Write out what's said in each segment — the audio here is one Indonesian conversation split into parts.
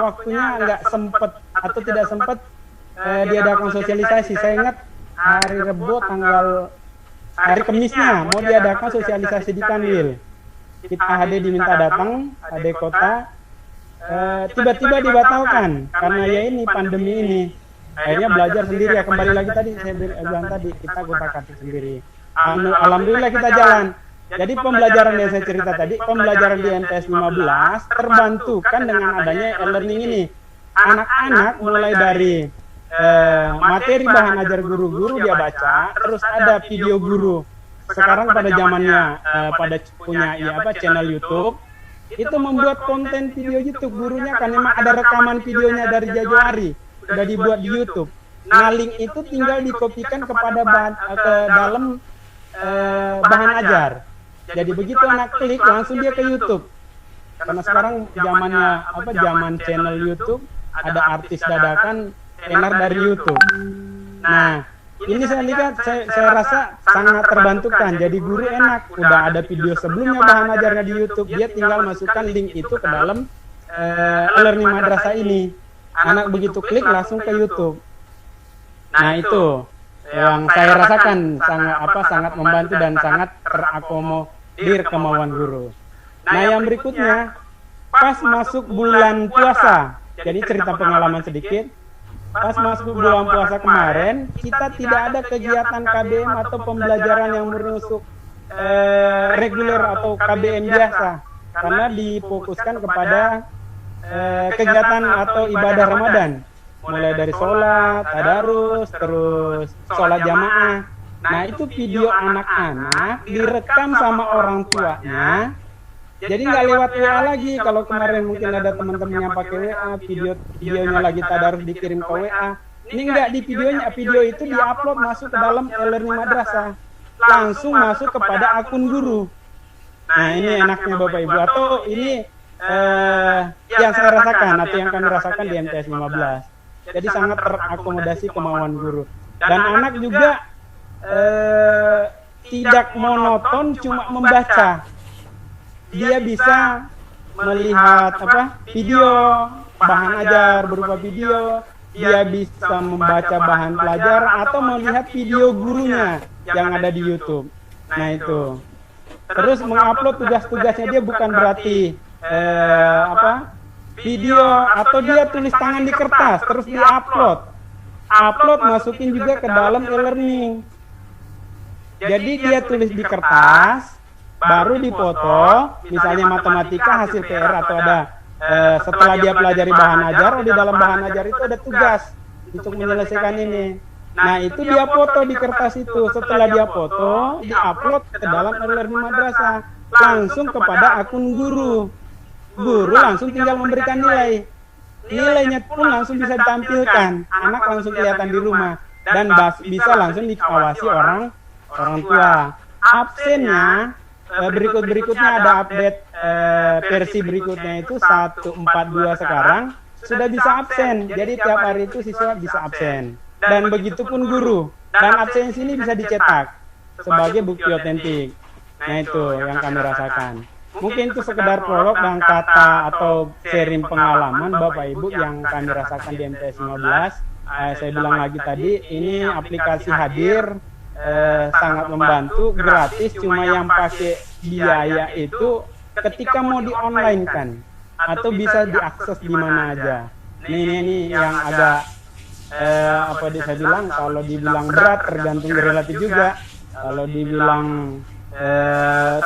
waktunya nggak sempat atau tidak sempat diadakan sosialisasi. Saya ingat hari Rebo hari Kemisnya mau diadakan sosialisasi di Kanwil. Kita HD diminta datang, HD kota, tiba-tiba dibatalkan karena ya ini pandemi ini. Akhirnya belajar sendiri ya, kembali lagi tadi saya bilang tadi, kita gotak-atik sendiri. Alhamdulillah kita jalan. Jadi pembelajaran yang saya cerita tadi, pembelajaran di MTS 15 terbantukan dengan adanya e-learning ini. Anak-anak mulai dari materi bahan ajar guru-guru dia baca, terus ada video guru. Sekarang pada zamannya pada punya channel YouTube, itu membuat konten video YouTube gurunya kan memang ada rekaman videonya dari jauh hari, sudah dibuat di YouTube. Nah, link itu tinggal dikopikan kepada ke dalam bahan ajar. Jadi begitu anak klik langsung dia ke YouTube. Karena sekarang zamannya zaman channel YouTube, ada artis dadakan tenar dari YouTube. Nah, ini saya lihat, saya rasa sangat terbantukan. Jadi guru enak, udah ada video sebelumnya bahan ajarnya di YouTube, dia tinggal masukkan link itu ke dalam e-learning madrasah ini. Anak begitu klik langsung ke YouTube. Nah, itu yang saya rasakan sangat membantu dan sangat terakomodir kemauan guru. Nah, yang berikutnya pas masuk bulan puasa. Jadi cerita pengalaman sedikit. Pas masuk bulan puasa kemarin, kita tidak ada kegiatan KBM atau pembelajaran yang berusuk reguler atau KBM biasa, karena difokuskan kepada kegiatan atau ibadah Ramadan, mulai dari sholat, tadarus, terus sholat jamaah. Nah, itu video anak-anak direkam sama orang tuanya. Jadi nggak lewat WA lagi. Kalau kemarin mungkin ada teman-teman yang pakai WA, videonya lagi tadarus dikirim ke WA. Ini nggak, di video itu diupload masuk ke dalam e-learning madrasah, langsung masuk kepada akun guru. Nah, ini enaknya Bapak Ibu, atau ini yang saya rasakan atau yang kami rasakan di MTS 15. Jadi sangat terakomodasi kemauan guru. Dan anak juga tidak monoton cuma membaca. Dia bisa melihat video bahan ajar berupa video, dia bisa membaca bahan pelajar atau melihat video gurunya yang ada di YouTube. Nah, itu. Terus mengupload tugas-tugasnya dia bukan berarti video atau dia tulis tangan di kertas terus diupload. Upload masukin juga ke dalam e-learning. Jadi dia tulis di kertas, baru dipoto, misalnya matematika hasil PR atau ada setelah dia pelajari bahan ajar, di dalam bahan ajar itu ada tugas untuk menyelesaikan ini. Nah, itu dia foto di kertas itu. Setelah dia foto, diupload ke dalam e-learning madrasah, langsung kepada akun guru. Guru langsung tinggal memberikan nilai. Nilainya pun langsung bisa ditampilkan. Anak langsung kelihatan di rumah dan bisa langsung diawasi orang tua. Absennya berikutnya ada update versi berikutnya itu 142 sekarang sudah bisa absen. Jadi tiap hari itu siswa bisa absen. Dan begitu pun guru. Dan absensi ini bisa dicetak sebagai bukti otentik. Nah, itu yang kami rasakan. Mungkin itu sekedar prolog dan kata atau sharing pengalaman Bapak Ibu yang kami rasakan di MTS 15. Saya bilang lagi tadi, ini aplikasi hadir, sangat membantu, gratis, cuma yang pakai biaya itu ketika mau di online kan, atau bisa diakses di mana aja. Ini yang agak saya bilang, kalau dibilang berat tergantung relatif juga, kalau dibilang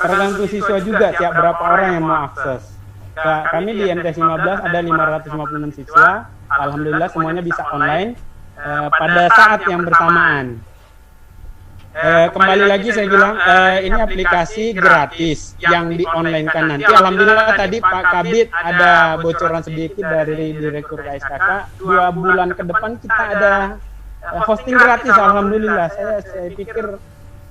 tergantung siswa juga, tiap berapa orang yang mau akses. Kami di MTS 15 ada 556 siswa, alhamdulillah semuanya bisa online pada saat yang bersamaan. Kembali lagi saya bilang, ini aplikasi gratis yang di online kan nanti. Alhamdulillah tadi Pak Kabid ada bocoran sedikit dari Direktur KSKK, 2 bulan ke depan kita ada hosting gratis. Alhamdulillah, saya pikir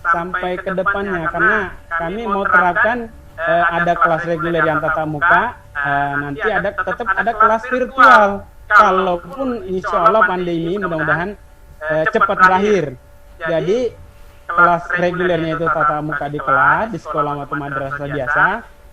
sampai ke depannya, karena kami mau terapkan ada kelas reguler yang tatap muka, nanti tetap ada kelas virtual. Kalaupun insya Allah pandemi mudah-mudahan cepat berakhir. Jadi kelas regulernya itu tatap muka di kelas, di sekolah atau madrasah biasa.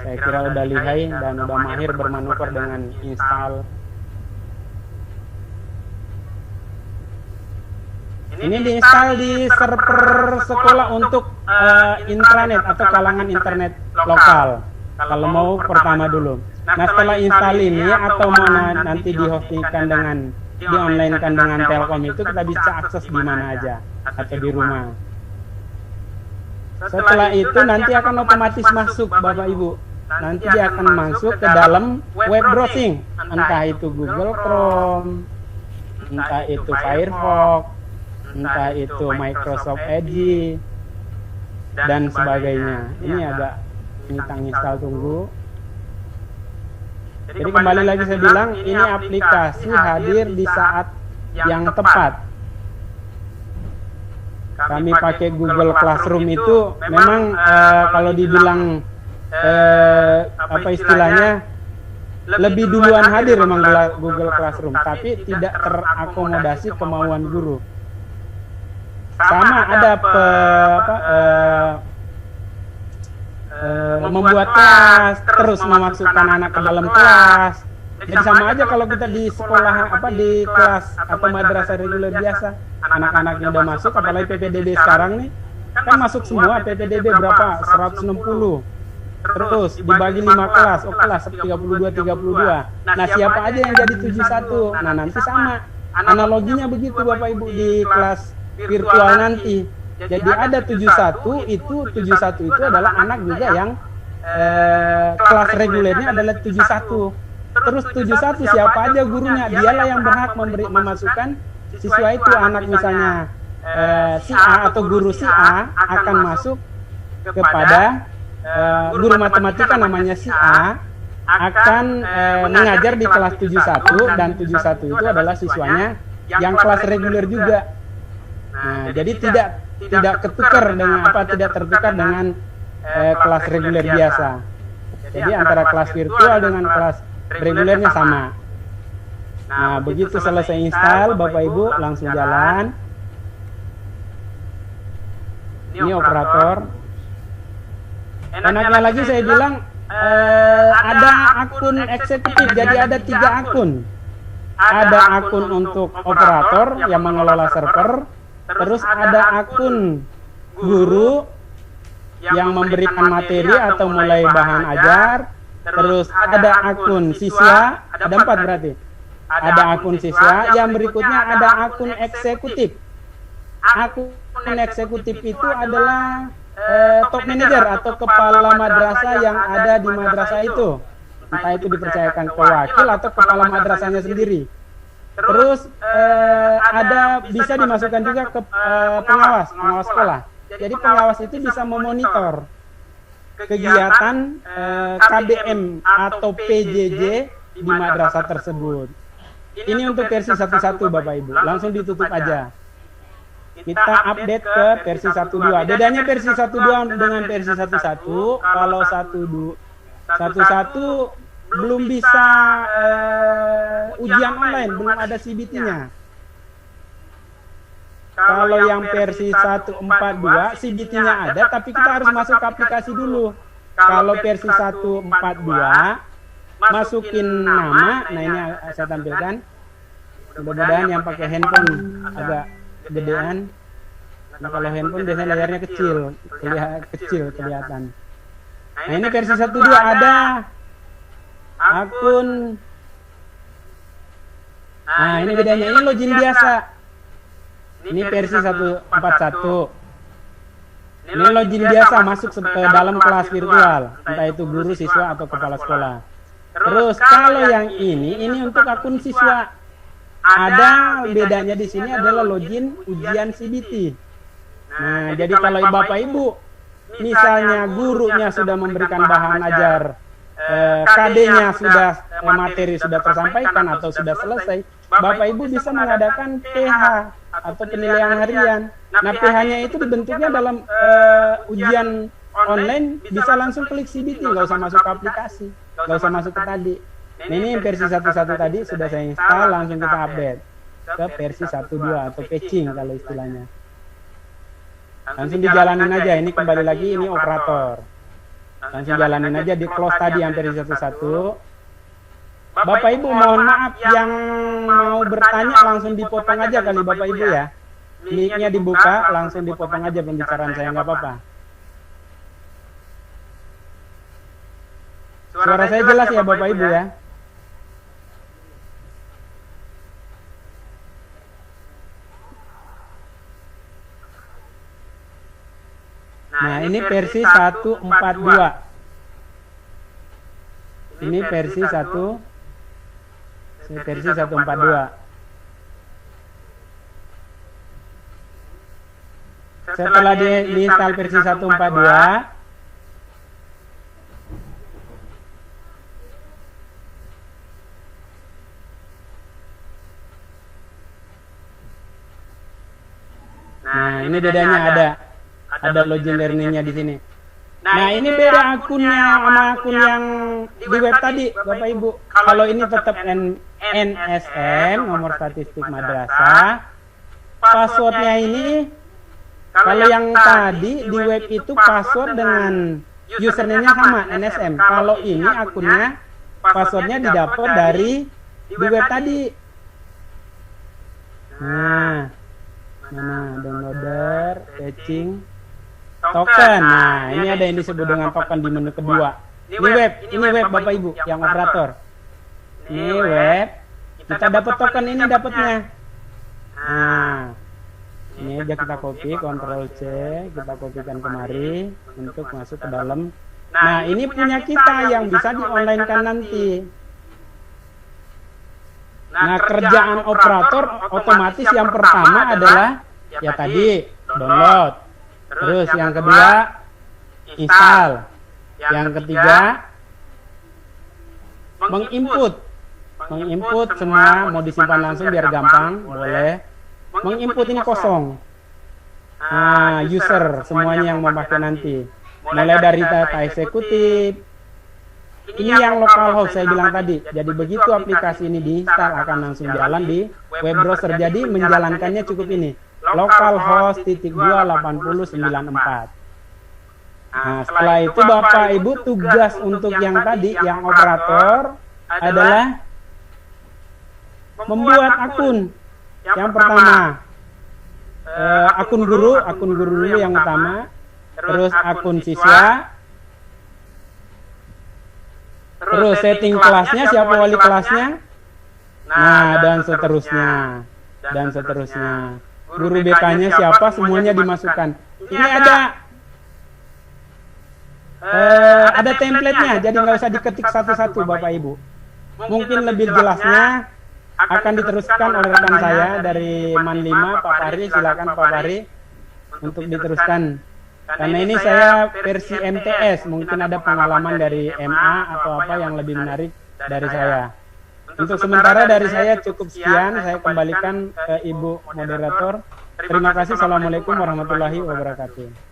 Saya kira udah lihai dan udah mahir bermanuver dengan install. Ini diinstal di server sekolah untuk intranet atau kalangan internet lokal. Kalau mau pertama dulu. Nah setelah install ini atau mau nanti dihostingkan dengan di online kan dengan Telkom itu kita bisa akses di mana aja atau di rumah. Setelah itu nanti akan otomatis masuk Bapak Ibu. Nanti dia akan masuk ke dalam web browsing, entah itu Google Chrome, entah itu Firefox, entah itu Microsoft Edge dan sebagainya. Ini agak install tunggu. Jadi kembali lagi saya bilang ini aplikasi hadir di saat yang tepat. Kami pakai Google Classroom itu memang kalau dibilang apa istilahnya lebih duluan hadir memang Google Classroom, tapi tidak terakomodasi kemauan guru. Sama ada membuat kelas, terus memasukkan anak ke dalam kelas. Jadi sama aja kalau kita di sekolah di kelas atau madrasah reguler biasa, anak-anaknya udah masuk, apalagi PPDB sekarang nih, kan masuk semua PPDB berapa? 160. Terus dibagi 5 kelas, kelas 32. Nah siapa aja yang jadi 71? Nah nanti sama, analoginya begitu Bapak Ibu di kelas virtual nanti. Jadi ada 71 itu adalah anak juga yang kelas regulernya adalah 71. Terus 71 siapa aja gurunya, dialah yang berhak memasukkan siswa itu. Anak misalnya si A atau guru si A akan masuk kepada guru matematika namanya si A akan mengajar di kelas 71 dan 71 itu adalah siswanya yang kelas reguler juga. Nah, jadi tidak ketukar dengan tidak tertukar dengan kelas reguler biasa. Jadi antara kelas virtual dengan kelas regulernya sama. Nah, begitu selesai install Bapak Ibu langsung jalan. Ini operator. Enaknya lagi saya bilang ada akun eksekutif, jadi ada 3 akun. Ada akun untuk operator yang mengelola server. Terus ada akun guru yang memberikan materi atau mulai bahan ajar. Terus ada akun siswa, ada 4 berarti. Ada akun siswa, yang berikutnya ada akun eksekutif. Akun eksekutif itu adalah top manager atau kepala madrasah yang ada di madrasah itu. Entah itu dipercayakan ke wakil atau kepala madrasahnya sendiri. Terus ada bisa dimasukkan juga ke pengawas sekolah. Jadi pengawas itu bisa memonitor kegiatan KBM atau PJJ di madrasah tersebut. Ini untuk versi 1.1 Bapak Ibu, langsung ditutup aja. Kita update ke versi 1.2. Bedanya versi 1.2 dengan versi 1.1, kalau 1.1 belum bisa ujian online, belum ada CBT-nya. Kalau yang versi 1.4.2 CBT-nya ada, tapi kita harus masuk ke aplikasi dulu. Kalau versi 1.4.2 masukin nama, nah ini saya tampilkan. Mudah-mudahan yang pakai handphone agak gedean. Nah kalau handphone biasanya layarnya kecil kelihatan. Nah ini versi 1.2 ada akun. Nah ini bedanya, ini login biasa. Ini versi 1.4.1. Ini login biasa masuk ke dalam kelas virtual, entah itu guru, siswa atau kepala sekolah. Terus kalau yang ini untuk akun siswa. Ada bedanya di sini adalah login ujian CBT. Nah, jadi kalau Bapak Ibu misalnya gurunya sudah memberikan bahan ajar, KD-nya sudah materi sudah tersampaikan atau sudah selesai, Bapak Ibu bisa mengadakan PH atau penilaian harian. Nah, PH-nya itu dibentuknya dalam ujian online, bisa langsung klik CBT, nggak usah masuk ke aplikasi, nggak usah masuk ke tadi. Nah, ini versi 1.1 tadi sudah saya install, langsung kita update ke versi 1.2 atau patching kalau istilahnya. Langsung dijalanin aja, ini kembali lagi ini operator. Langsung jalanin aja di close tadi yang versi 11. Bapak Ibu mohon maaf yang mau bertanya langsung dipotong aja kali Bapak Ibu ya. Mic-nya dibuka, langsung dipotong aja pembicaraan saya, nggak apa-apa. Suara saya jelas ya Bapak Ibu ya? Nah, ini versi 142. Ini versi 142. Setelah diinstal versi 142, nah ini bedanya ada login learning-nya di sini. Nah, ini beda akunnya sama akun yang di web tadi, Bapak Ibu. Kalau ini tetap NSM, nomor statistik madrasah. Passwordnya ini, kalau yang tadi di web itu password dengan username-nya sama, NSM. Kalau ini akunnya, passwordnya didapat dari di web tadi. Nah, mana downloader, fetching, token. Nah, ini ada yang disebut dengan token di menu kedua. Ini web Bapak Ibu yang operator. Ini web. Kita dapat token ini dapatnya. Nah, ini aja kita copy, Ctrl C, kita kopikan kemari untuk masuk ke dalam. Nah, ini punya kita yang bisa di online kan nanti. Nah, kerjaan operator otomatis yang pertama adalah ya tadi download. Terus yang kedua install. Yang ketiga menginput semua, mau disimpan langsung biar gampang, boleh. Menginput ini kosong. Nah, user semuanya yang memakai nanti. Mulai dari data eksekutif. Ini yang localhost saya bilang tadi. Jadi begitu aplikasi ini diinstal akan langsung jalan di web browser. Jadi menjalankannya cukup ini. Localhost /8094. Nah, setelah itu Bapak Ibu tugas untuk yang tadi, yang operator adalah membuat akun. Yang pertama akun guru dulu yang utama, terus akun siswa, terus setting kelasnya, siapa wali kelasnya, nah dan seterusnya, guru BK-nya siapa, semuanya dimasukkan. Ini ada template-nya, jadi nggak usah diketik satu-satu Bapak Ibu. Mungkin lebih jelasnya akan diteruskan oleh rekan saya dari Man 5, Pak Fahri. Silakan Pak Fahri untuk diteruskan. Karena ini saya versi MTS, mungkin ada pengalaman dari MA atau apa yang lebih menarik dari saya. Untuk sementara dari saya cukup sekian, saya kembalikan ke Ibu Moderator. Terima kasih. Assalamualaikum warahmatullahi wabarakatuh.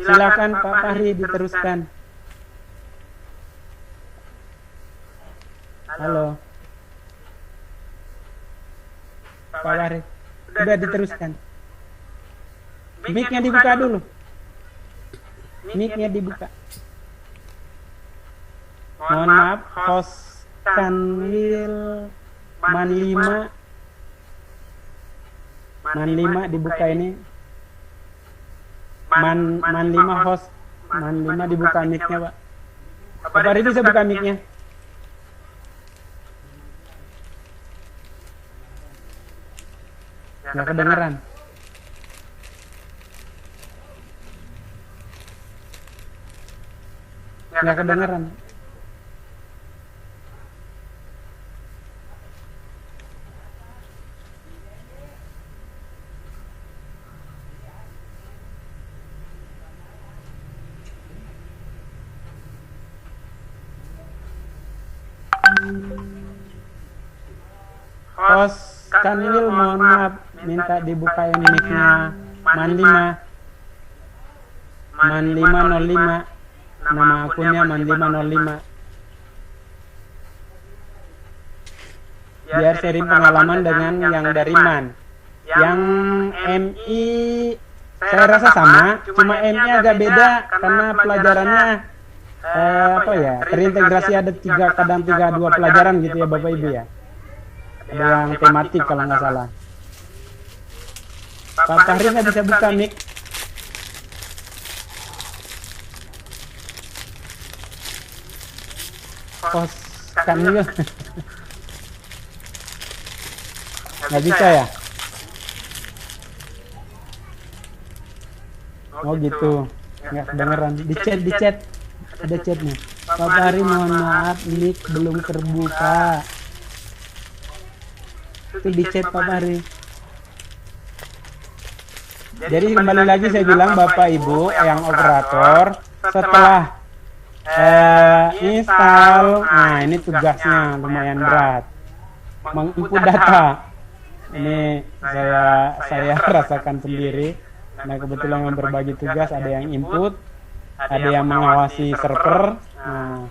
Silakan Pak Fahri diteruskan. Halo. Pak Fahri, sudah diteruskan. Mic-nya dibuka dulu. Mic-nya dibuka. Mohon maaf, host Kanwil Man 5 dibuka ini. Man 5 host Man 5 dibuka mic-nya, Pak. Pak Fahri bisa buka mic-nya. Nggak kedengeran. Nggak kedengeran. Host Kanwil mohon maaf, minta dibukain mic-nya. Man 5 05, nama akunnya Man 505. biar sharing pengalaman dengan yang dari MAN. Yang MI saya rasa sama, cuma MI agak beda karena pelajarannya terintegrasi ada 3 kadang 2 pelajaran gitu ya Bapak Ibu ya. Ada yang tematik kalau nggak salah. Pak Fahri nggak bisa buka mic. Kan juga. Nggak bisa ya? Oh gitu. Nggak kedengeran. Di chat. Ada chatnya. Pak Fahri mohon maaf, mic belum terbuka. Itu di chat Pak Fahri. Jadi kembali lagi saya bilang Bapak Ibu yang operator setelah install, nah ini tugasnya lumayan berat, menginput data. Ini saya rasakan sendiri. Nah kebetulan yang berbagi tugas ada yang input, ada yang mengawasi server. Nah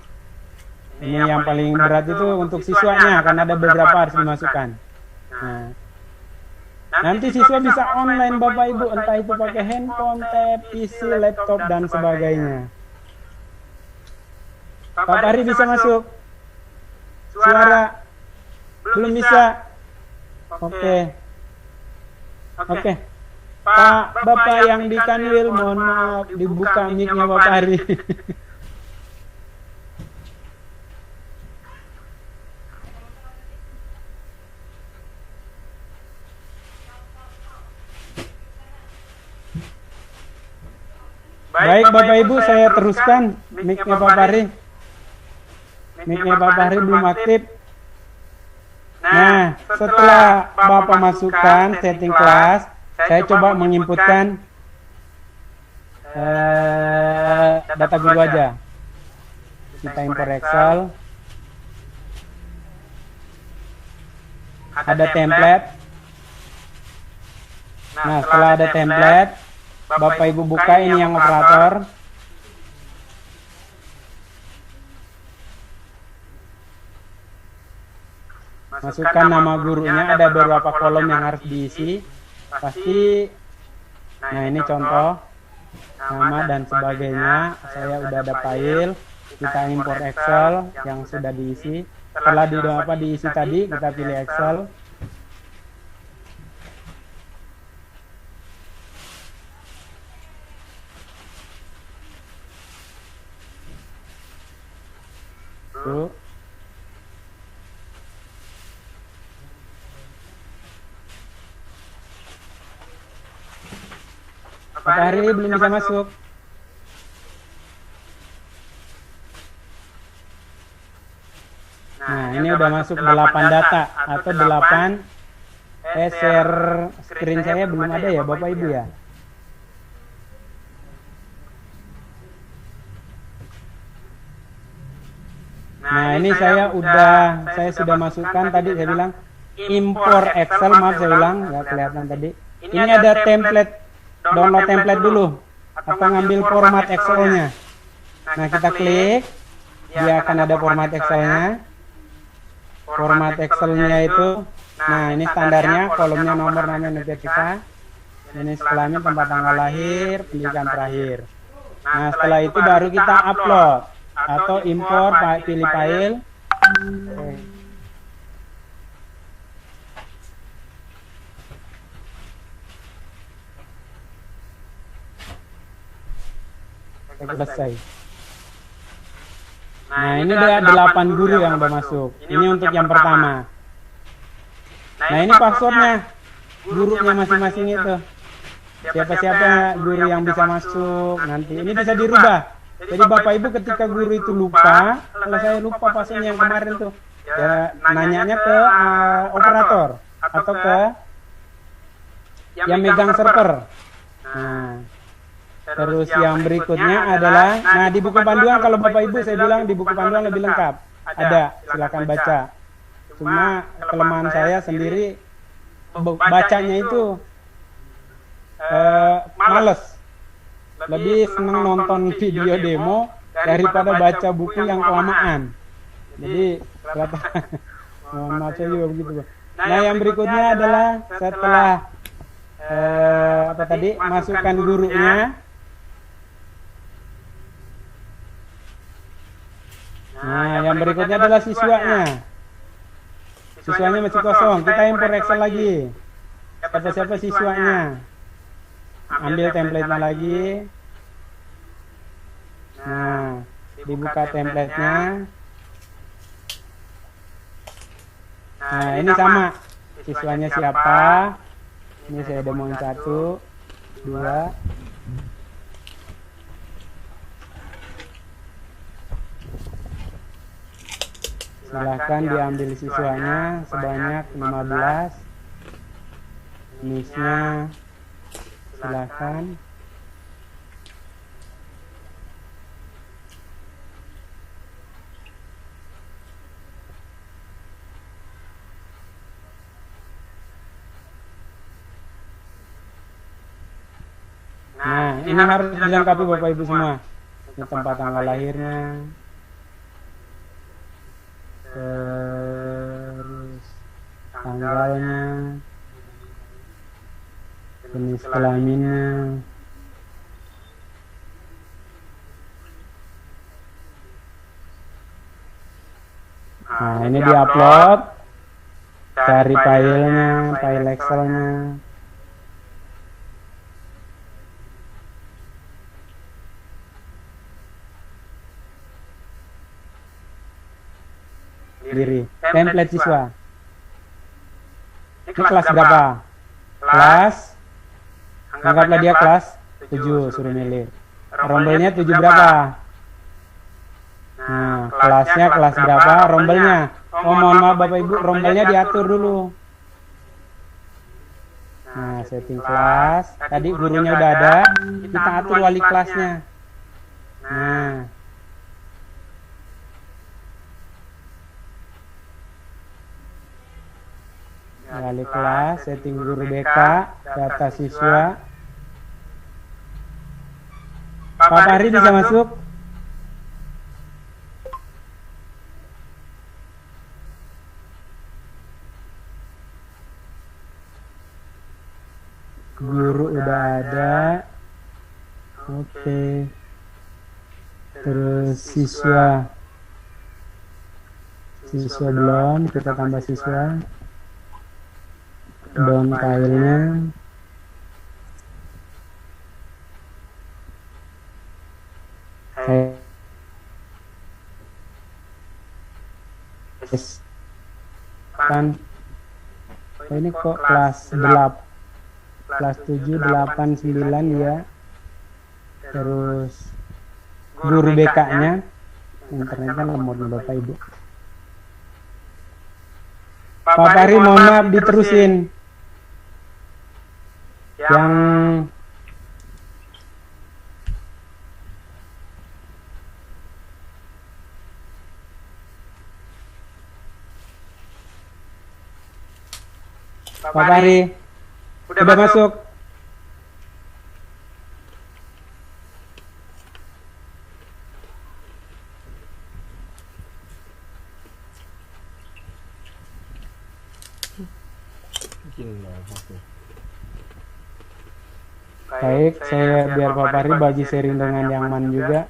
ini yang paling berat itu untuk siswanya karena ada beberapa harus dimasukkan. Nah, nanti siswa bisa online Bapak Ibu, entah itu pakai handphone, tab, PC, laptop dan sebagainya. Pak Fahri bisa masuk? Suara? Belum bisa? Oke. Pak Bapak yang di Kanwil, mohon maaf dibuka mic-nya Pak Fahri. Baik Bapak Ibu, saya teruskan mic-nya Pak Fahri. Mic-nya Pak Fahri belum aktif. Nah, setelah Bapak masukkan setting kelas, saya coba menginputkan data guru aja. Kita import Excel. Ada template. Nah, setelah ada template, Bapak Ibu buka ini yang operator. Masukkan nama gurunya, ada beberapa kolom yang harus diisi. Pasti, nah ini contoh, nama dan sebagainya. Saya udah ada file, kita import Excel yang sudah diisi. Setelah diisi tadi, kita pilih Excel. Tuh. Pak Fahri belum bisa masuk. Nah, ini udah masuk 8 data atau 8 share screen saya belum ada ya Bapak Ibu ya. Nah, ini saya sudah masukkan tadi saya bilang import Excel, maaf saya bilang nggak kelihatan tadi. Ini ada template, download template dulu atau ngambil format Excel-nya. Nah, kita klik, dia akan ada format Excel-nya. Format Excel-nya itu, nah ini standarnya, kolomnya nomor, nama, negara kita. Ini setelahnya tempat tanggal lahir, pendidikan terakhir. Nah, setelah itu baru kita upload atau import, pilih file. Selesai. Nah, ini ada 8 guru yang udah masuk. Ini untuk yang pertama. Nah, ini passwordnya gurunya masing-masing itu. Siapa-siapa guru yang bisa masuk nanti. Ini bisa dirubah. Jadi Bapak Ibu ketika guru itu lupa, kalau saya lupa passwordnya yang kemarin tuh, ya nanyanya ke operator atau ke yang megang server. Nah, terus yang berikutnya adalah, nah di buku panduan kalau Bapak Ibu saya bilang di buku panduan lebih lengkap. Ada, silakan baca. Cuma kelemahan saya sendiri bacanya itu males. Lebih senang nonton video demo daripada baca buku yang kelamaan. Jadi mohon maaf saya juga begitu Pak. Nah yang berikutnya adalah setelah apa tadi masukkan gurunya. Nah yang berikutnya adalah siswanya. Siswanya masih kosong, kita impor Excel lagi. Siapa-siapa siswanya. Ambil template-nya lagi. Nah, dibuka template-nya. Nah, ini sama. Siswanya siapa? Ini saya demoin 1, 2. Silahkan diambil siswanya sebanyak 15. Jenisnya silahkan. Nah, ini harus dilengkapi Bapak Ibu semua. Ini tempat tanggal lahirnya. Terus tanggalnya. Jenis kelaminnya. Nah, ini diupload. Cari filenya, file Excelnya. Diri. Template siswa. Ini kelas berapa? Kelas. Anggaplah dia kelas 7, suruh milih. Rombelnya 7 berapa? Nah, kelasnya kelas berapa? Rombelnya. Oh, mohon maaf Bapak Ibu, rombelnya diatur dulu. Nah, setting kelas. Tadi gurunya udah ada, kita atur wali kelasnya. Nah, wali kelas, setting guru BK, data siswa. Pak Fahri bisa masuk? Guru udah ada. Oke. Terus siswa. Siswa belum, kita tambah siswa. Down filenya. Kan oh, ini kok kelas 8, kelas 7, 8, 9 ya. Terus guru BK-nya internetnya lemot Bapak Ibu. Pak Fahri mohon maaf diterusin. Yang Pak Fahri udah masuk. Baik, saya biar Pak Fahri bagi sharing dengan yang man juga.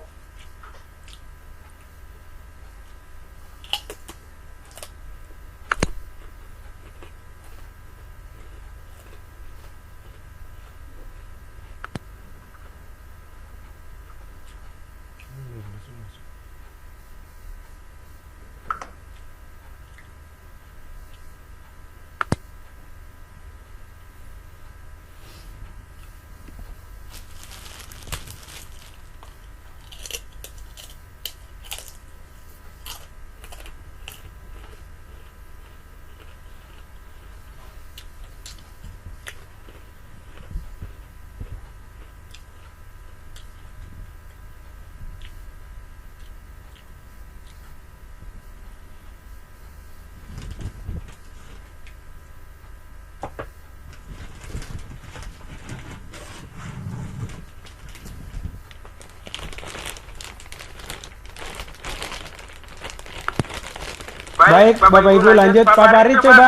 Baik, Bapak Ibu lanjut. Pak Fahri coba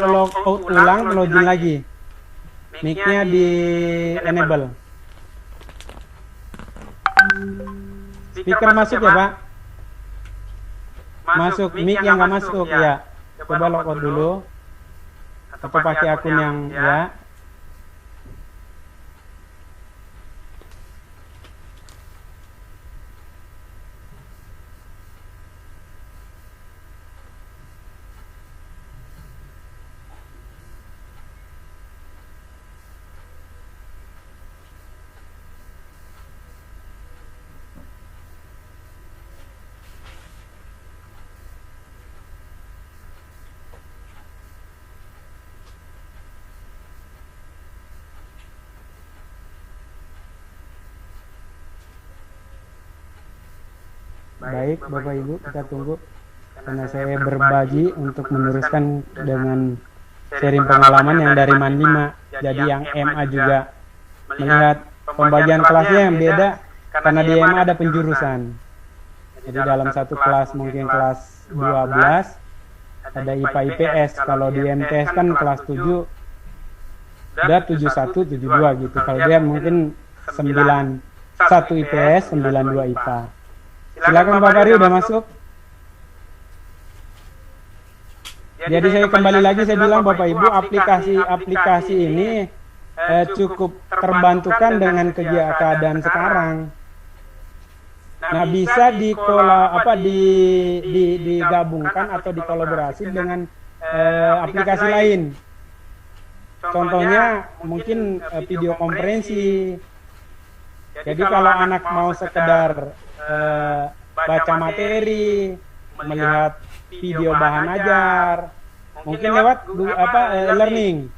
log out ulang, login lagi. Mic-nya di enable. Speaker masuk ya, Pak? Masuk. Mic yang nggak masuk ya. Coba log out dulu. Atau pakai akun yang ya. Baik, Bapak Ibu, kita tunggu karena saya berbagi untuk meneruskan dengan sharing pengalaman yang dari Mandima. Jadi yang MA juga melihat pembagian kelasnya yang beda karena di MA ada penjurusan. Jadi dalam satu kelas mungkin kelas 12 ada IPA IPS, kalau di MTS kan kelas 7 ada 71 72 gitu. Kalau dia mungkin 91 IPS, 92 IPA. Silakan Pak Fahri, udah masuk. Jadi saya kembali lagi, saya bilang Bapak Ibu, aplikasi ini cukup terbantukan dengan keadaan sekarang. Nah, bisa digabungkan atau dikolaborasi dengan aplikasi lain. Contohnya mungkin video konferensi. Jadi kalau anak mau sekedar baca materi, melihat video bahan ajar, mungkin lewat learning.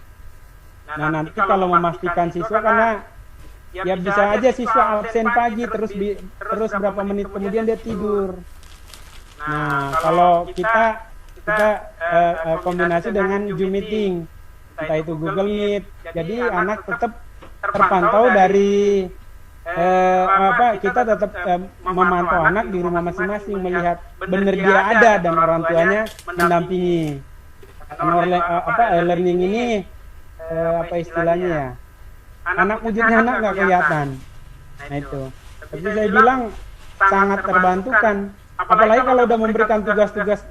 Nah, nanti kalau memastikan siswa, karena ya bisa aja siswa absen pagi terus berapa menit kemudian dia tidur. Nah, kalau kita kombinasi dengan Zoom meeting, entah itu Google Meet, jadi anak tetap terpantau dari kita tetap memantau anak di rumah masing-masing, melihat benar dia ada dan orang tuanya mendampingi. Learning ini apa istilahnya ya? Anak wujudnya anak nggak kelihatan. Nah itu. Tapi saya bilang sangat terbantukan. Apalagi kalau udah memberikan tugas-tugas,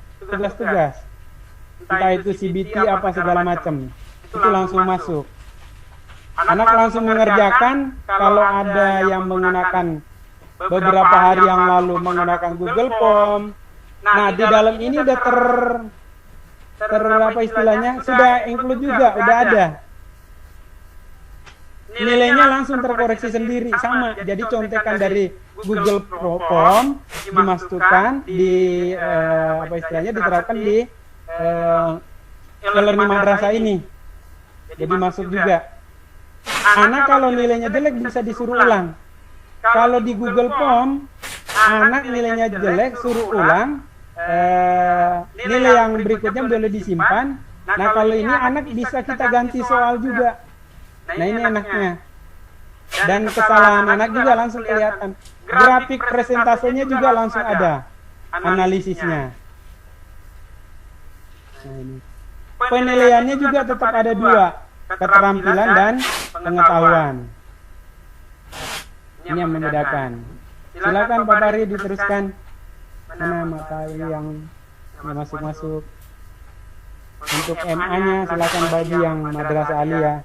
entah itu CBT apa segala macam, itu langsung masuk. Anak langsung mengerjakan. Apa ada yang menggunakan beberapa hari yang lalu menggunakan Google Form. Nah, di dalam ini udah apa istilahnya, sudah include juga, udah ada. Nilainya langsung terkoreksi sendiri, sama. Jadi contekan dari Google Form dimasukkan di apa istilahnya, diterapkan di e-learning madrasah ini. Jadi masuk juga. Anak kalau nilainya jelek bisa disuruh ulang. Kalau di Google Form, anak nilainya jelek suruh ulang, nilai yang berikutnya boleh disimpan. Nah kalau ini anak bisa kita ganti soal juga. Nah ini enaknya. Dan kesalahan anak juga langsung kelihatan. Grafik presentasenya juga langsung ada analisisnya. Nah, ini. Penilaiannya juga tetap ada dua, keterampilan dan pengetahuan. Ini yang membedakan. Silakan Pak Fahri diteruskan. Mana materi yang masuk-masuk. Untuk MA-nya silakan bagi yang Madrasah Aliyah.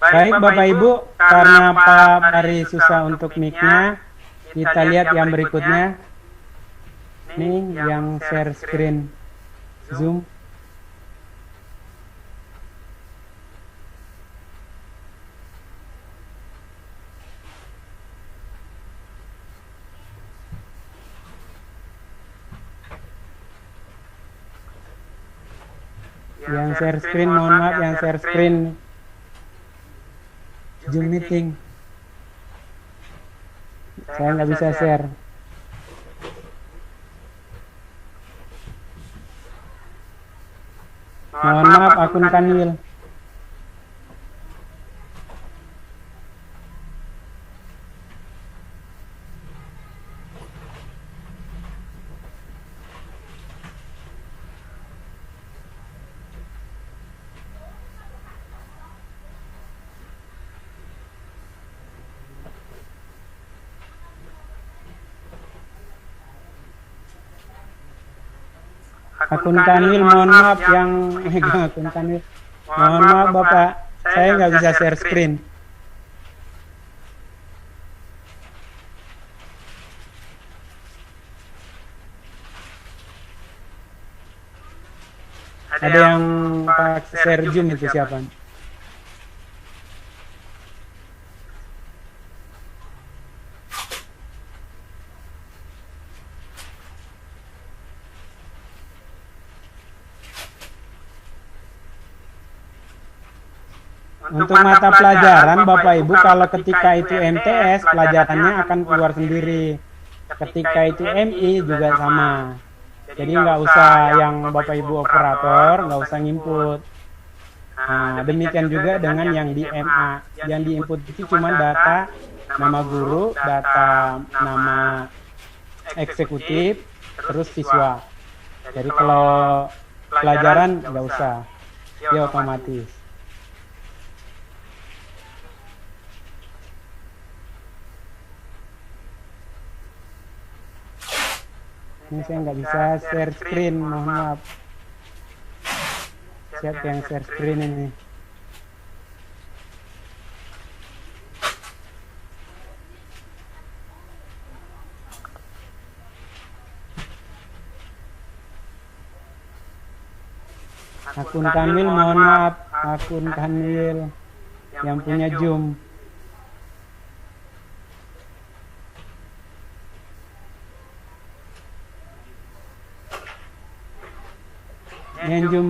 Baik Bapak Ibu, karena Pak Bari susah untuk mic-nya, kita lihat yang berikutnya. Nih yang share screen Zoom. Yang share screen, mohon maaf, yang share screen Zoom meeting. Saya nggak bisa share. Mohon maaf, akun Kanwil. Akun Kanwil, mohon maaf yang megang akun Kanwil. Mohon maaf Bapak, saya nggak bisa share screen. Ada yang Pak share Zoom itu siapa? Untuk mata pelajaran Bapak Ibu, kalau ketika itu MTS, pelajarannya akan keluar sendiri. Ketika itu MI juga sama. Jadi nggak usah yang Bapak Ibu operator, nggak usah nginput. Nah, demikian juga dengan yang di MA. Yang diinput itu cuma data nama guru, data nama eksekutif, terus siswa. Jadi kalau pelajaran nggak usah, dia otomatis. Ini saya nggak bisa share screen, mohon maaf. Siapa yang share screen ini? Akun Kanwil, mohon maaf. Akun Kanwil yang punya Zoom. Yang Zoom,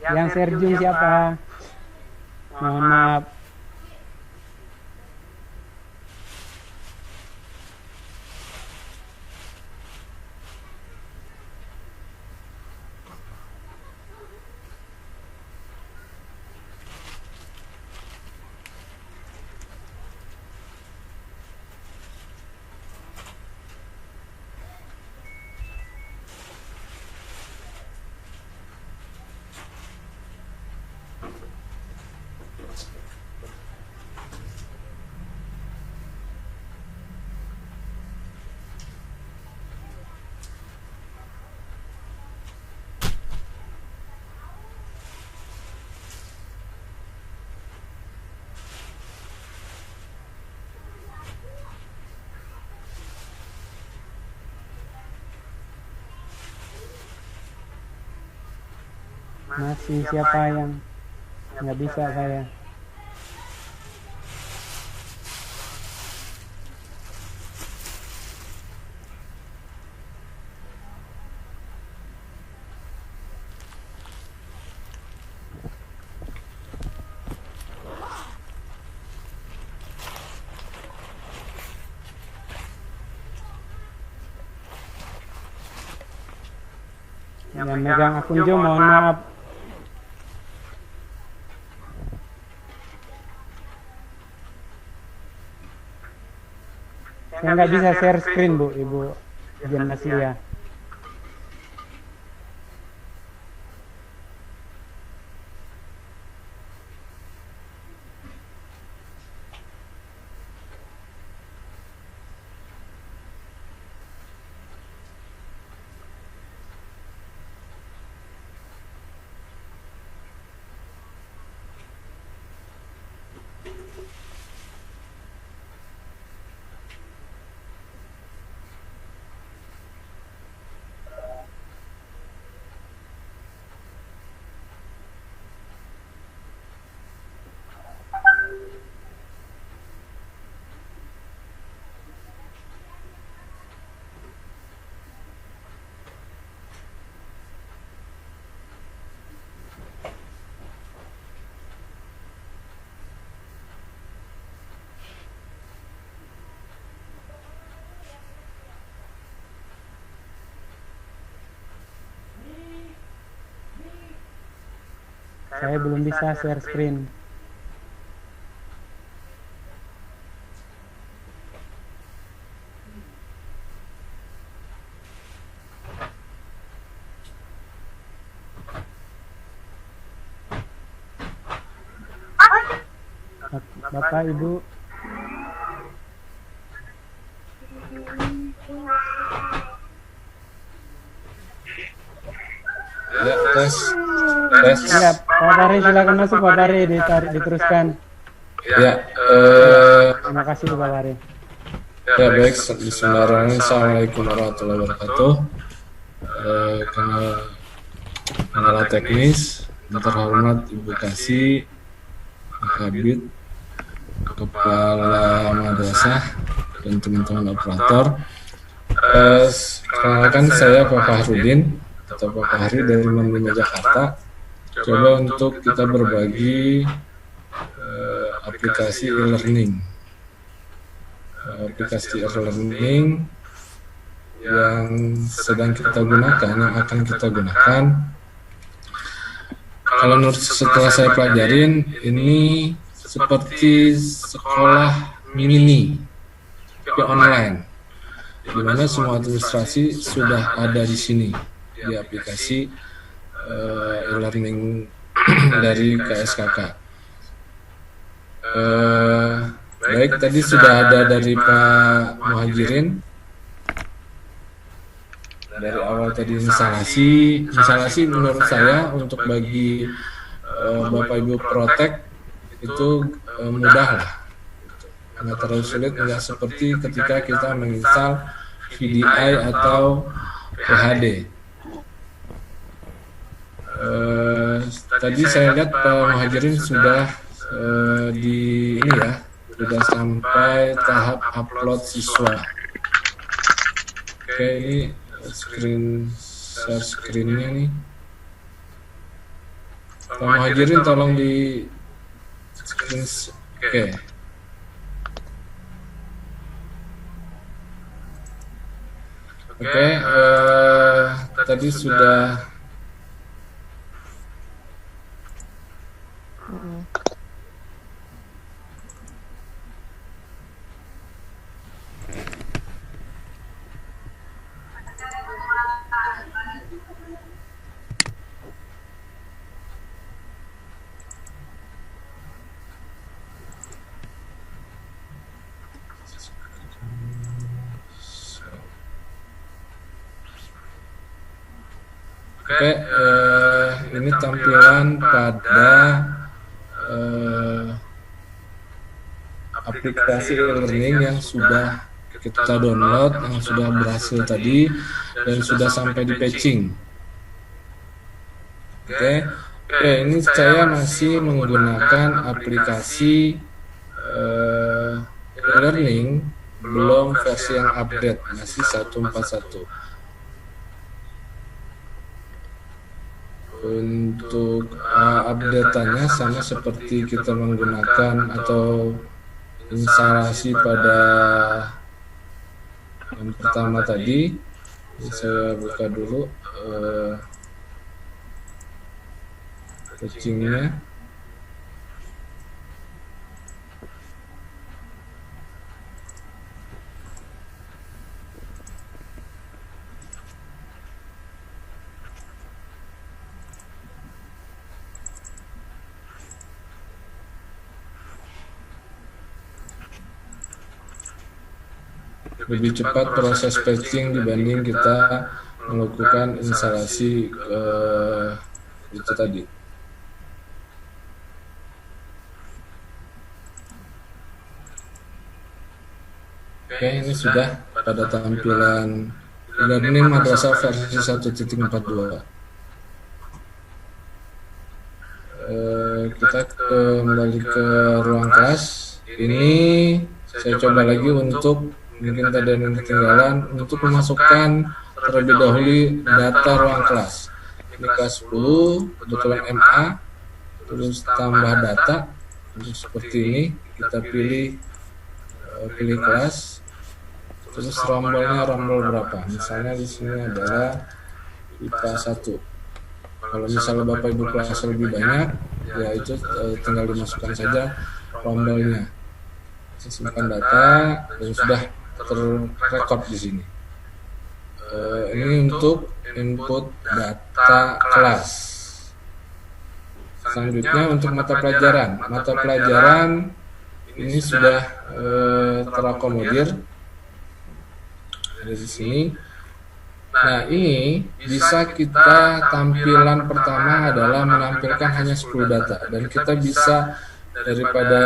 yang share Zoom siapa? Mohon maaf. Masih siapa yang nggak bisa saya? Yang megang akun Zoom, mohon maaf. Saya nggak bisa share screen, Bu, Ibu Jen Naslia. Saya belum bisa share screen. Bapak, Ibu. Ya, tes. Ya, Pak Fahri silakan masuk, Pak Fahri, diteruskan. Ya, Terima kasih Pak Fahri. ya baik. Bismillahirrahmanirrahim. Assalamualaikum warahmatullahi wabarakatuh. Pengelola teknis, yang terhormat Ibu Kasih, Kabid, Kepala Madrasah, dan teman-teman operator. Perkenalkan saya Pak Fahrudin atau Pak Fahri dari Mandiri Jakarta. Coba untuk kita berbagi aplikasi e-learning. Aplikasi e-learning yang sedang kita gunakan, yang akan kita gunakan. Kalau setelah saya pelajarin, ini seperti sekolah mini, tapi online, di mana semua administrasi sudah ada di sini di aplikasi e-learning dari KSKK. Baik, tadi sudah ada dari Pak Muhajirin. Dari awal tadi instalasi menurut saya untuk bagi Bapak Ibu Protek itu mudah lah, nggak terlalu sulit, nggak seperti ketika kita menginstal VDI atau PHD. Tadi saya lihat Pak Muhajirin sudah sudah sampai tahap upload siswa. Oke, ini share screen-nya nih. Pak Muhajirin tolong di screen. Oke. Oke, tadi sudah ini tampilan pada aplikasi e-learning yang sudah kita download, yang sudah berhasil tadi dan sudah sampai di patching. Ini saya masih menggunakan aplikasi e-learning, belum versi yang update, masih 1.41. Untuk update-nya sama seperti kita menggunakan atau instalasi pada yang pertama tadi. Saya buka dulu patching-nya. Lebih cepat proses patching dibanding kita melakukan instalasi itu tadi. Oke, ini sudah pada tampilan e-learning madrasah versi 1.42. Kita kembali ke ruang kelas. Ini saya coba lagi untuk, mungkin tadi ada yang ketinggalan, untuk memasukkan terlebih dahulu data ruang kelas. Ini kelas 10, kebetulan MA, terus tambah data, terus seperti ini, kita pilih kelas, terus rombolnya rombol berapa. Misalnya di sini adalah IPA 1. Kalau misalnya Bapak Ibu kelas lebih banyak, ya itu tinggal dimasukkan saja rombelnya. Simpan data dan sudah terrekod di sini. Ini untuk input data kelas. Selanjutnya untuk mata pelajaran. Mata pelajaran ini sudah terakomodir dari sini. Nah, ini bisa kita tampilan pertama adalah menampilkan hanya 10 data, dan kita bisa daripada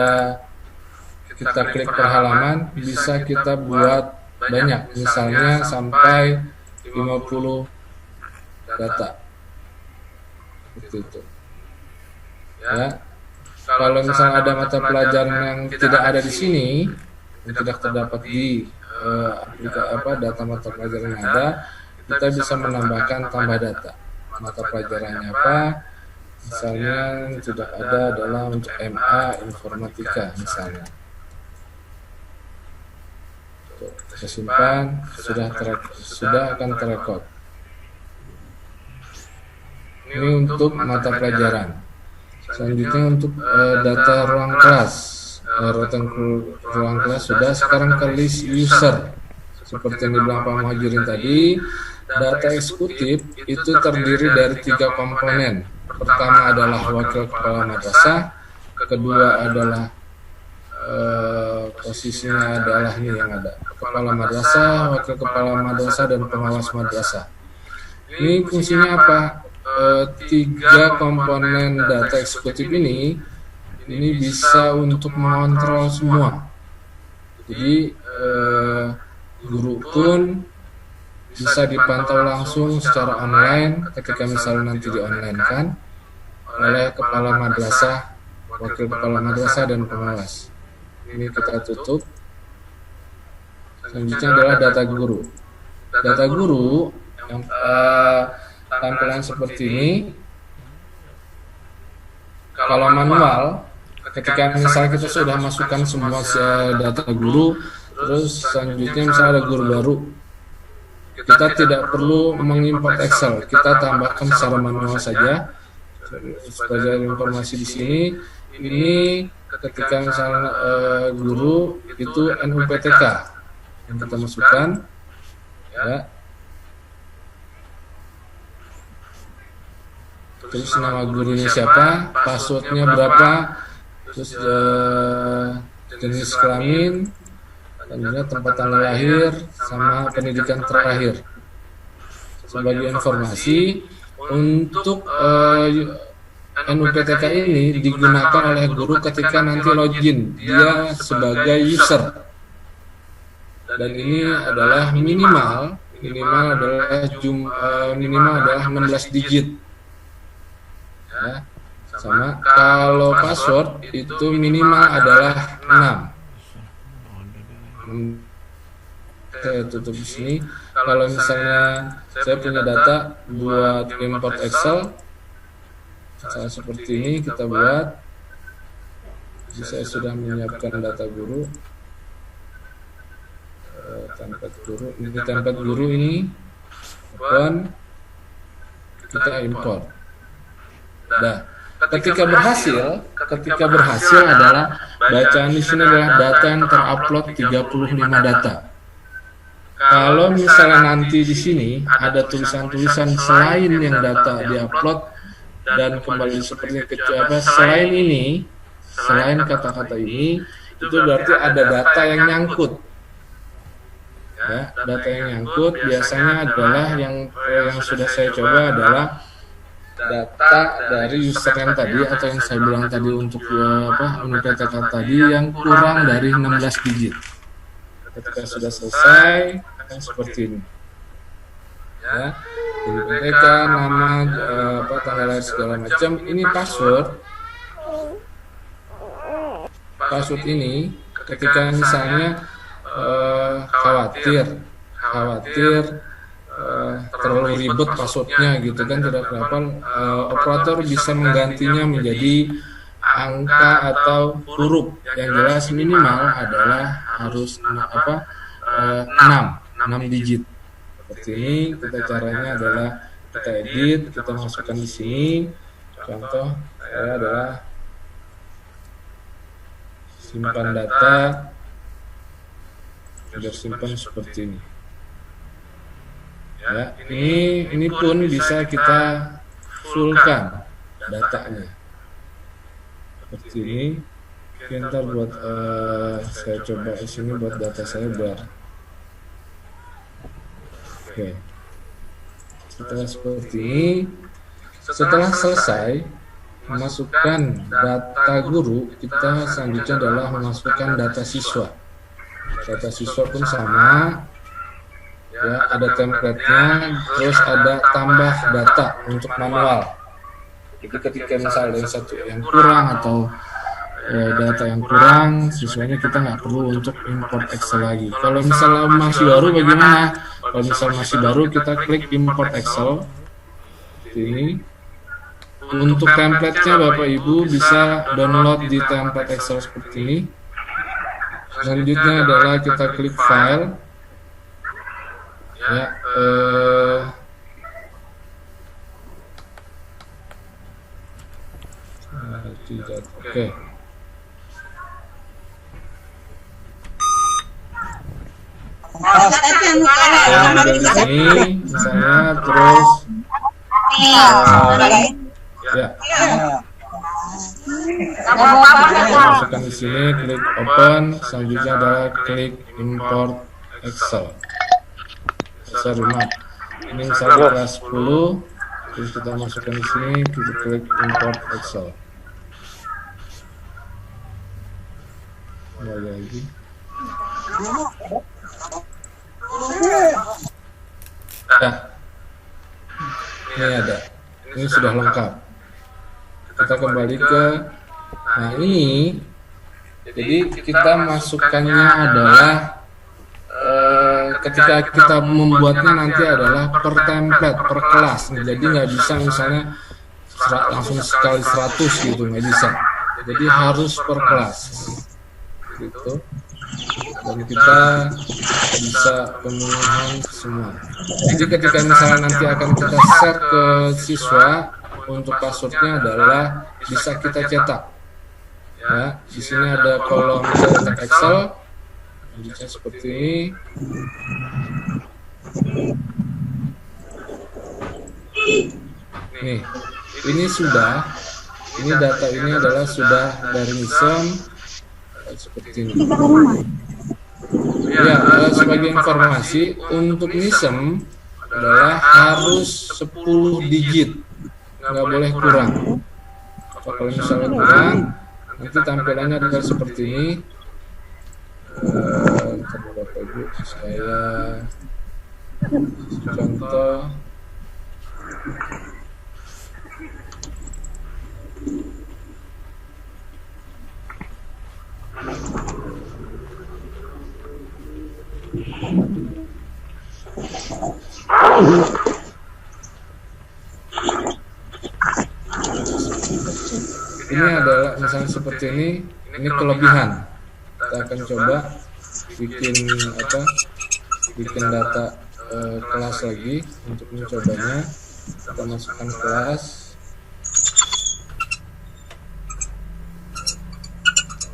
kita klik per halaman, bisa kita buat banyak, misalnya sampai 50 data. Seperti itu. Ya. Kalau misalnya ada mata pelajaran yang tidak ada di sini, yang tidak terdapat di data mata pelajaran yang ada, kita bisa menambahkan tambah data. Mata pelajarannya apa? Misalnya yang tidak ada adalah untuk MA Informatika misalnya. Kita simpan, sudah akan terekod. Ini untuk mata pelajaran. Selanjutnya untuk data ruang kelas. Ruang kelas sudah. Sekarang ke list user. Seperti yang dibilang Pak Muhajirin tadi, data eksekutif itu terdiri dari 3 komponen. Pertama adalah wakil kepala madrasah, kedua adalah posisinya adalah ini yang ada, kepala madrasah, wakil kepala madrasah, dan pengawas madrasah. Ini fungsinya apa? 3 komponen data eksekutif ini bisa untuk mengontrol semua. Jadi guru pun bisa dipantau langsung secara online ketika misalnya nanti di online kan oleh kepala madrasah, wakil kepala madrasah, dan pengawas. Ini kita tutup. Selanjutnya adalah data guru. Data guru yang tampilan seperti ini. Kalau manual, ketika misalnya kita sudah masukkan semua data guru, terus selanjutnya misalnya ada guru baru, kita tidak perlu mengimport Excel, kita tambahkan secara manual saja. Sebagai informasi di sini, ini ketika misalnya guru itu NUPTK yang kita masukkan, ya. Terus nama gurunya siapa, passwordnya berapa, terus jenis kelamin, tentunya tempat tanggal lahir, sama pendidikan terakhir. Sebagai informasi, untuk NUPTK ini digunakan oleh guru ketika nanti login, dia sebagai user. Dan ini adalah minimal adalah 16 digit. Ya, sama kalau password itu minimal adalah 6. Saya tutup di sini. Kalau misalnya saya punya data buat import Excel, misalnya seperti ini kita buat. Jadi saya sudah menyiapkan data guru, template guru. Ini template guru ini, open, kita import. Nah, ketika berhasil adalah bacaan di sini adalah data yang terupload 35 data. Kalau misalnya nanti di sini ada tulisan-tulisan selain yang data diupload dan kembali seperti selain kata-kata ini, itu berarti ada data yang nyangkut. Ya, data yang nyangkut biasanya adalah yang sudah saya coba adalah data dari user yang tadi atau yang saya bilang tadi untuk NUPTK tadi yang kurang dari 16 digit. Ketika sudah selesai akan seperti ini. Ya, NUPTK, nama, tanggal lahir segala macam. Ini password ini ketika misalnya khawatir terlalu ribet passwordnya gitu kan, tidak hafal, operator bisa menggantinya menjadi angka atau huruf. Yang jelas minimal adalah harus 6 digit. Seperti ini. Kita caranya adalah kita edit, kita masukkan di sini. Contoh saya adalah simpan data, sudah simpan seperti ini. Ya, ini pun bisa kita fullkan datanya seperti ini. Ntar buat saya coba di sini buat data saya biar oke. Setelah seperti ini, setelah selesai memasukkan data guru, kita selanjutnya adalah memasukkan data siswa. Data siswa pun sama, ya, ada template-nya, terus ada tambah data untuk manual. Jadi ketika misalnya ada satu yang kurang atau data yang kurang, siswanya kita nggak perlu untuk import Excel lagi. Kalau misalnya masih baru bagaimana? Kalau misalnya masih baru, kita klik import Excel. Ini untuk template-nya Bapak Ibu bisa download di template Excel seperti ini. Selanjutnya adalah kita klik file. Ya, oke. Di sini misalnya terus ya masukkan di sini, klik open, selanjutnya adalah klik import Excel. Besar rumah ini misalnya kelas 10, terus kita masukkan di sini, kita klik import Excel. Lagi. Nah, ini ada, ini sudah lengkap. Kita kembali ke, nah ini, jadi kita masukkannya adalah ketika kita membuatnya nanti adalah per template, per kelas. Jadi nggak bisa misalnya langsung sekali 100 gitu, nggak bisa. Jadi harus per kelas, gitu. Dan kita bisa pemenuhan semua. Jadi ketika misalnya nanti akan kita share ke siswa, untuk passwordnya adalah bisa kita cetak. Ya, di sini ada kolom cetak Excel, bisa seperti ini. Nih, ini sudah, ini data ini adalah sudah dari NISM seperti ini. Ya, sebagai informasi untuk NISM adalah harus 10 digit, nggak boleh kurang. Kalau misalnya kurang, nanti tampilannya adalah seperti ini. Bapak Ibu, saya contoh. Ini adalah misalnya seperti ini kelebihan. Kita akan coba bikin apa? Bikin data kelas lagi untuk mencobanya. Kita masukkan kelas.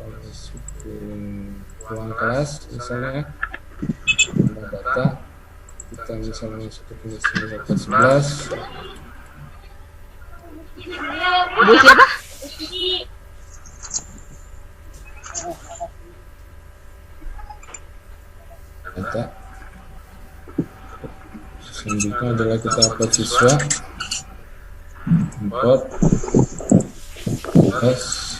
Masukin ruang kelas misalnya. Data kita misalnya masukin di sini data 11. Bu siapa? Data. Selanjutnya adalah kita upload siswa, import, terus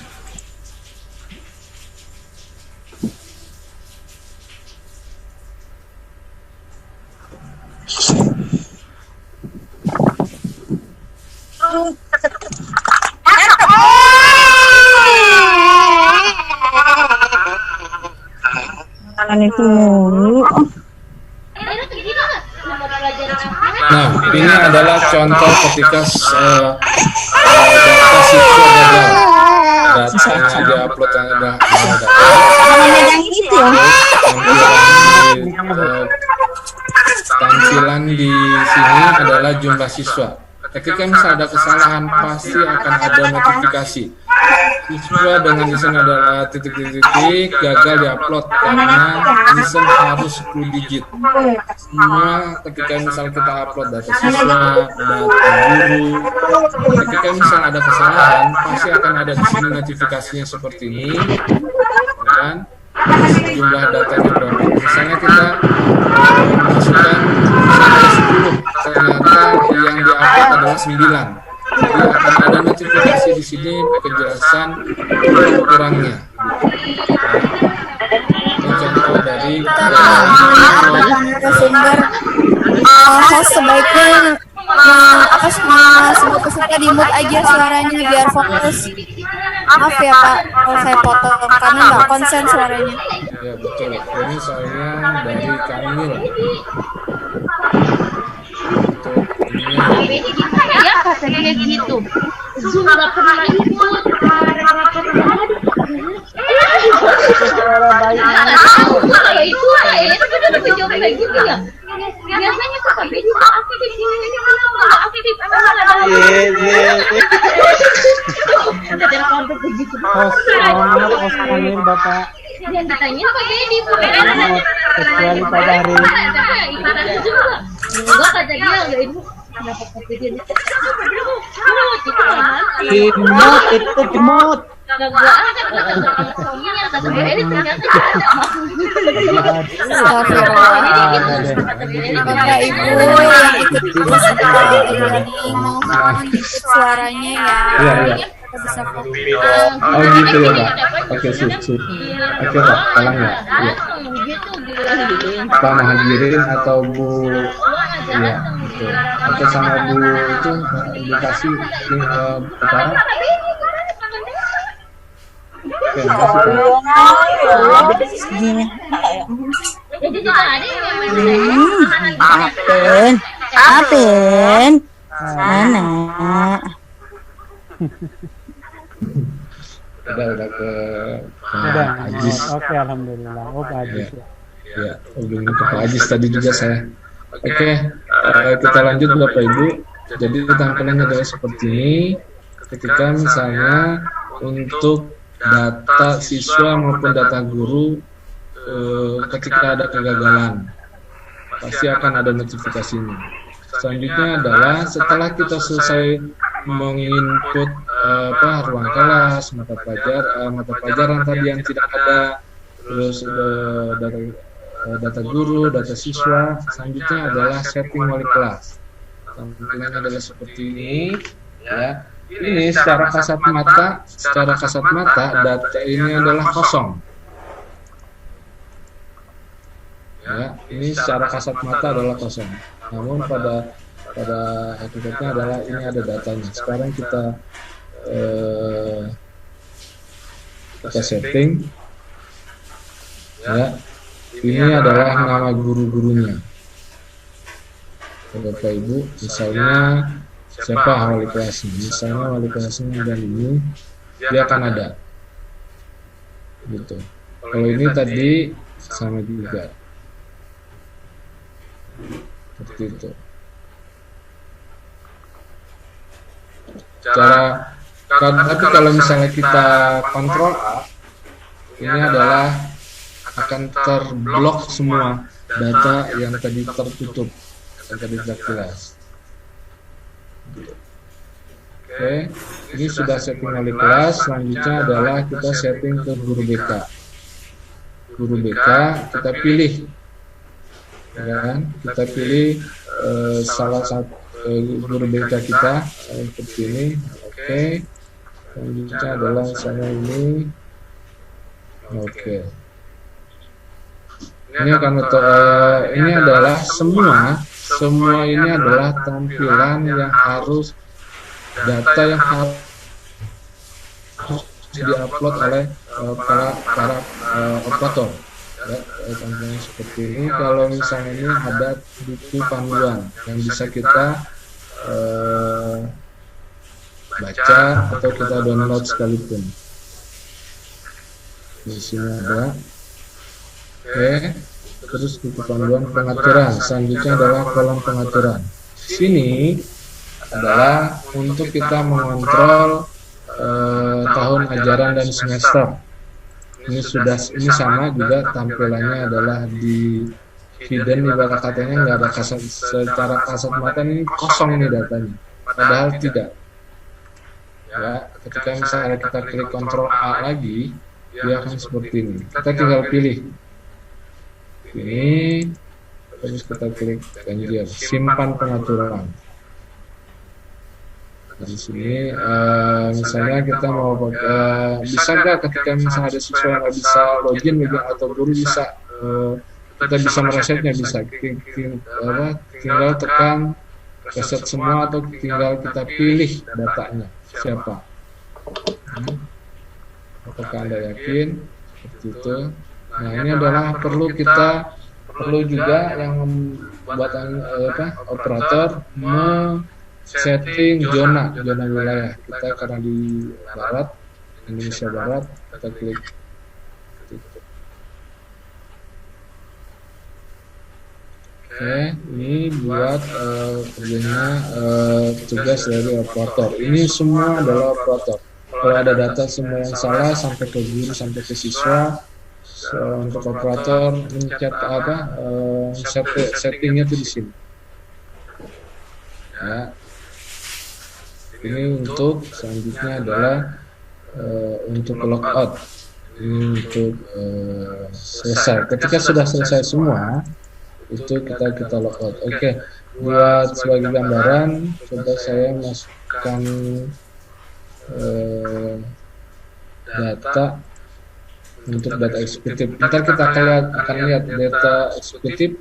itu mulu. Nah, ini adalah contoh ketika data siswa gagal. Datanya diupload ada Namanya yang itu ya. tampilan di sini adalah jumlah siswa. Ketika misal ada kesalahan pasti akan ada notifikasi. Siswa dengan lisan adalah titik-titik gagal diupload karena lisan harus 10 digit. Semua ketika misal kita upload data siswa, data guru, ketika misal ada kesalahan pasti akan ada di sini notifikasinya seperti ini, kan? Jumlah datanya berapa? Misalnya kita masukkan misalnya 10, ternyata yang diupload adalah 9. Jadi akan ada notifikasi di sini penjelasan kurangnya. Ini contoh dari sumber host sebaiknya semua peserta di mute aja suaranya biar fokus. Maaf ya Pak kalau saya potong karena nggak konsen suaranya. Ya betul. Ini soalnya dari Kamil. Ya katanya gitu. Zoom nggak pernah ikut. Itu kan udah jawab kayak gitu ya. Biasanya tuh tapi di aktif ini kenapa aktif Kamil Bapak. yang ditanya Pak Dedi Kecuali pada hari ibaratnya juga gua kata dia nggak itu kenapa Pak Dedi itu timut. kagak gua suaminya kata Pak Dedi ternyata Bapak Ibu yang ikut terus mohon ikut suaranya ya. Kita bisa fokus. Oh gitu ya Pak. Oke sip. Oke Pak, tolong ya. Iya. Pak Mahadirin atau Bu, iya betul. Atau sama Bu itu dikasih utara. Oke, Gini. jadi juga ada yang Apen. Mana? udah ke Udah. Ajis. Oke, alhamdulillah. Oh, Pak Ajis ya. Ya, hubungi ke Pak Ajis tadi juga saya. Oke, kita lanjut Bapak Ibu. Jadi tampilannya adalah seperti ini. Ketika misalnya untuk data siswa maupun data guru, ketika ada kegagalan, pasti akan ada notifikasinya. Selanjutnya adalah setelah kita selesai menginput ruang kelas, mata pelajaran tadi yang tidak ada, terus data guru, data siswa, selanjutnya adalah setting wali kelas. Tampilannya adalah seperti ini, ya. Ini secara kasat mata data ini adalah kosong. Ya, ini secara kasat mata adalah kosong. Namun pada hakikatnya adalah ini ada datanya. Sekarang kita setting. Ya, ini adalah nama guru-gurunya. Bapak Ibu, misalnya siapa wali kelasnya? Misalnya wali kelasnya dan ini dia akan ada. Gitu. Kalau ini tadi sama juga. Seperti itu. Tapi kalau misalnya kita kontrol A, ini adalah akan terblok semua data yang tadi tertutup, yang tadi tidak jelas. Oke, ini sudah setting wali kelas. Selanjutnya adalah kita setting ke guru BK. Guru BK kita pilih, ya kan? Kita pilih salah satu guru BK kita seperti ini. Oke, selanjutnya adalah misalnya ini. Oke, ini akan ini adalah semua ini adalah tampilan yang harus data yang harus diupload oleh para operator. Ya, contohnya seperti ini. Kalau misalnya ini ada buku panduan yang bisa kita baca atau kita download sekalipun. Di sini ada. Oke, terus titik panduan pengaturan. Selanjutnya adalah kolom pengaturan. Sini adalah untuk kita mengontrol tahun ajaran dan semester. Ini sama juga tampilannya adalah di hidden, ibarat katanya nggak ada kasat, secara kasat mata ini kosong nih datanya, padahal tidak ya. Ketika misalnya kita klik Ctrl A lagi, dia akan seperti ini. Kita tinggal pilih ini, terus kita klik ganjil, simpan pengaturan. Di sini misalnya kita mau bisa nggak ketika misalnya ada siswa yang nggak bisa login atau guru bisa, kita bisa meresetnya, bisa tinggal tekan reset semua atau tinggal kita pilih datanya siapa. Apakah Anda yakin seperti itu? Nah, ini adalah perlu juga yang membuat operator setting zona wilayah kita, karena di barat, Indonesia Barat, kita klik oke. Ini buat kerjanya tugas dari operator. Ini semua adalah operator. Kalau ada data semua yang salah sampai ke guru, sampai ke siswa, untuk operator mencet settingnya tuh di sini ya. Ini untuk selanjutnya adalah untuk logout. Ini untuk selesai. Ketika sudah selesai semua, itu kita logout. Oke, buat sebagai gambaran, coba saya masukkan data untuk data eksekutif. Ntar kita akan lihat data eksekutif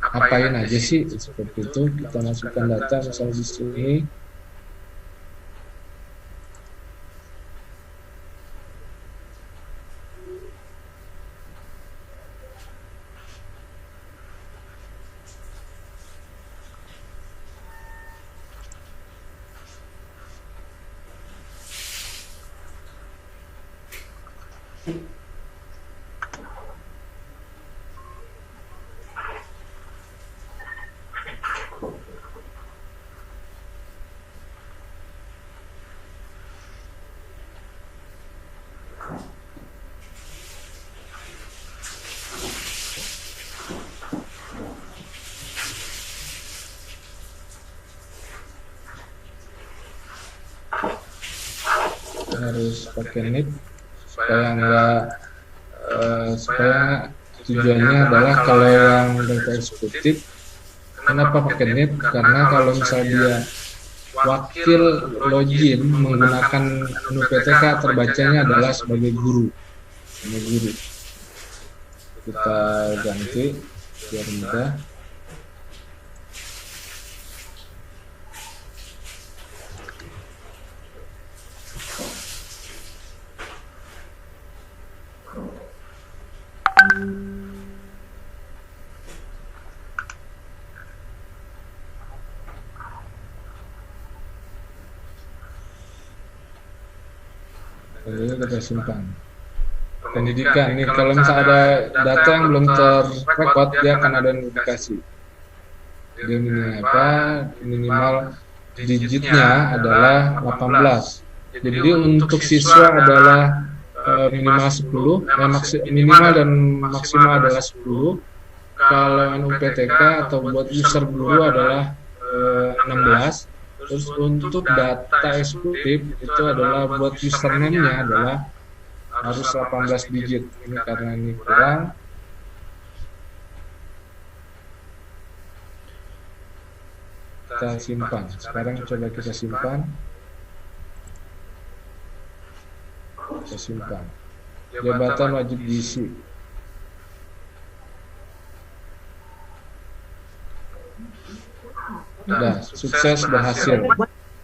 apain aja sih seperti itu. Kita masukkan data misalnya di sini. Harus pakai NIP supaya tujuannya adalah kalau yang data eksekutif, kenapa pakai NIP? Karena kalau misalnya dia wakil login menggunakan NUPTK, terbacanya adalah sebagai guru. Kita ganti biar mudah. Ini kita simpan. Pendidikan nih, kalau misalnya ada data yang belum terrecord, dia akan ada notifikasi. Dia minimal digitnya adalah 18. Jadi untuk siswa adalah minimal 10, minimal dan maksimal adalah 10. Kalau NUPTK atau buat user guru adalah 16. Terus untuk data eksekutif itu adalah buat username-nya adalah harus 18 digit. Ini karena ini kurang. Kita simpan. Sekarang coba kita simpan. Jabatan wajib diisi. Sudah, sukses, berhasil,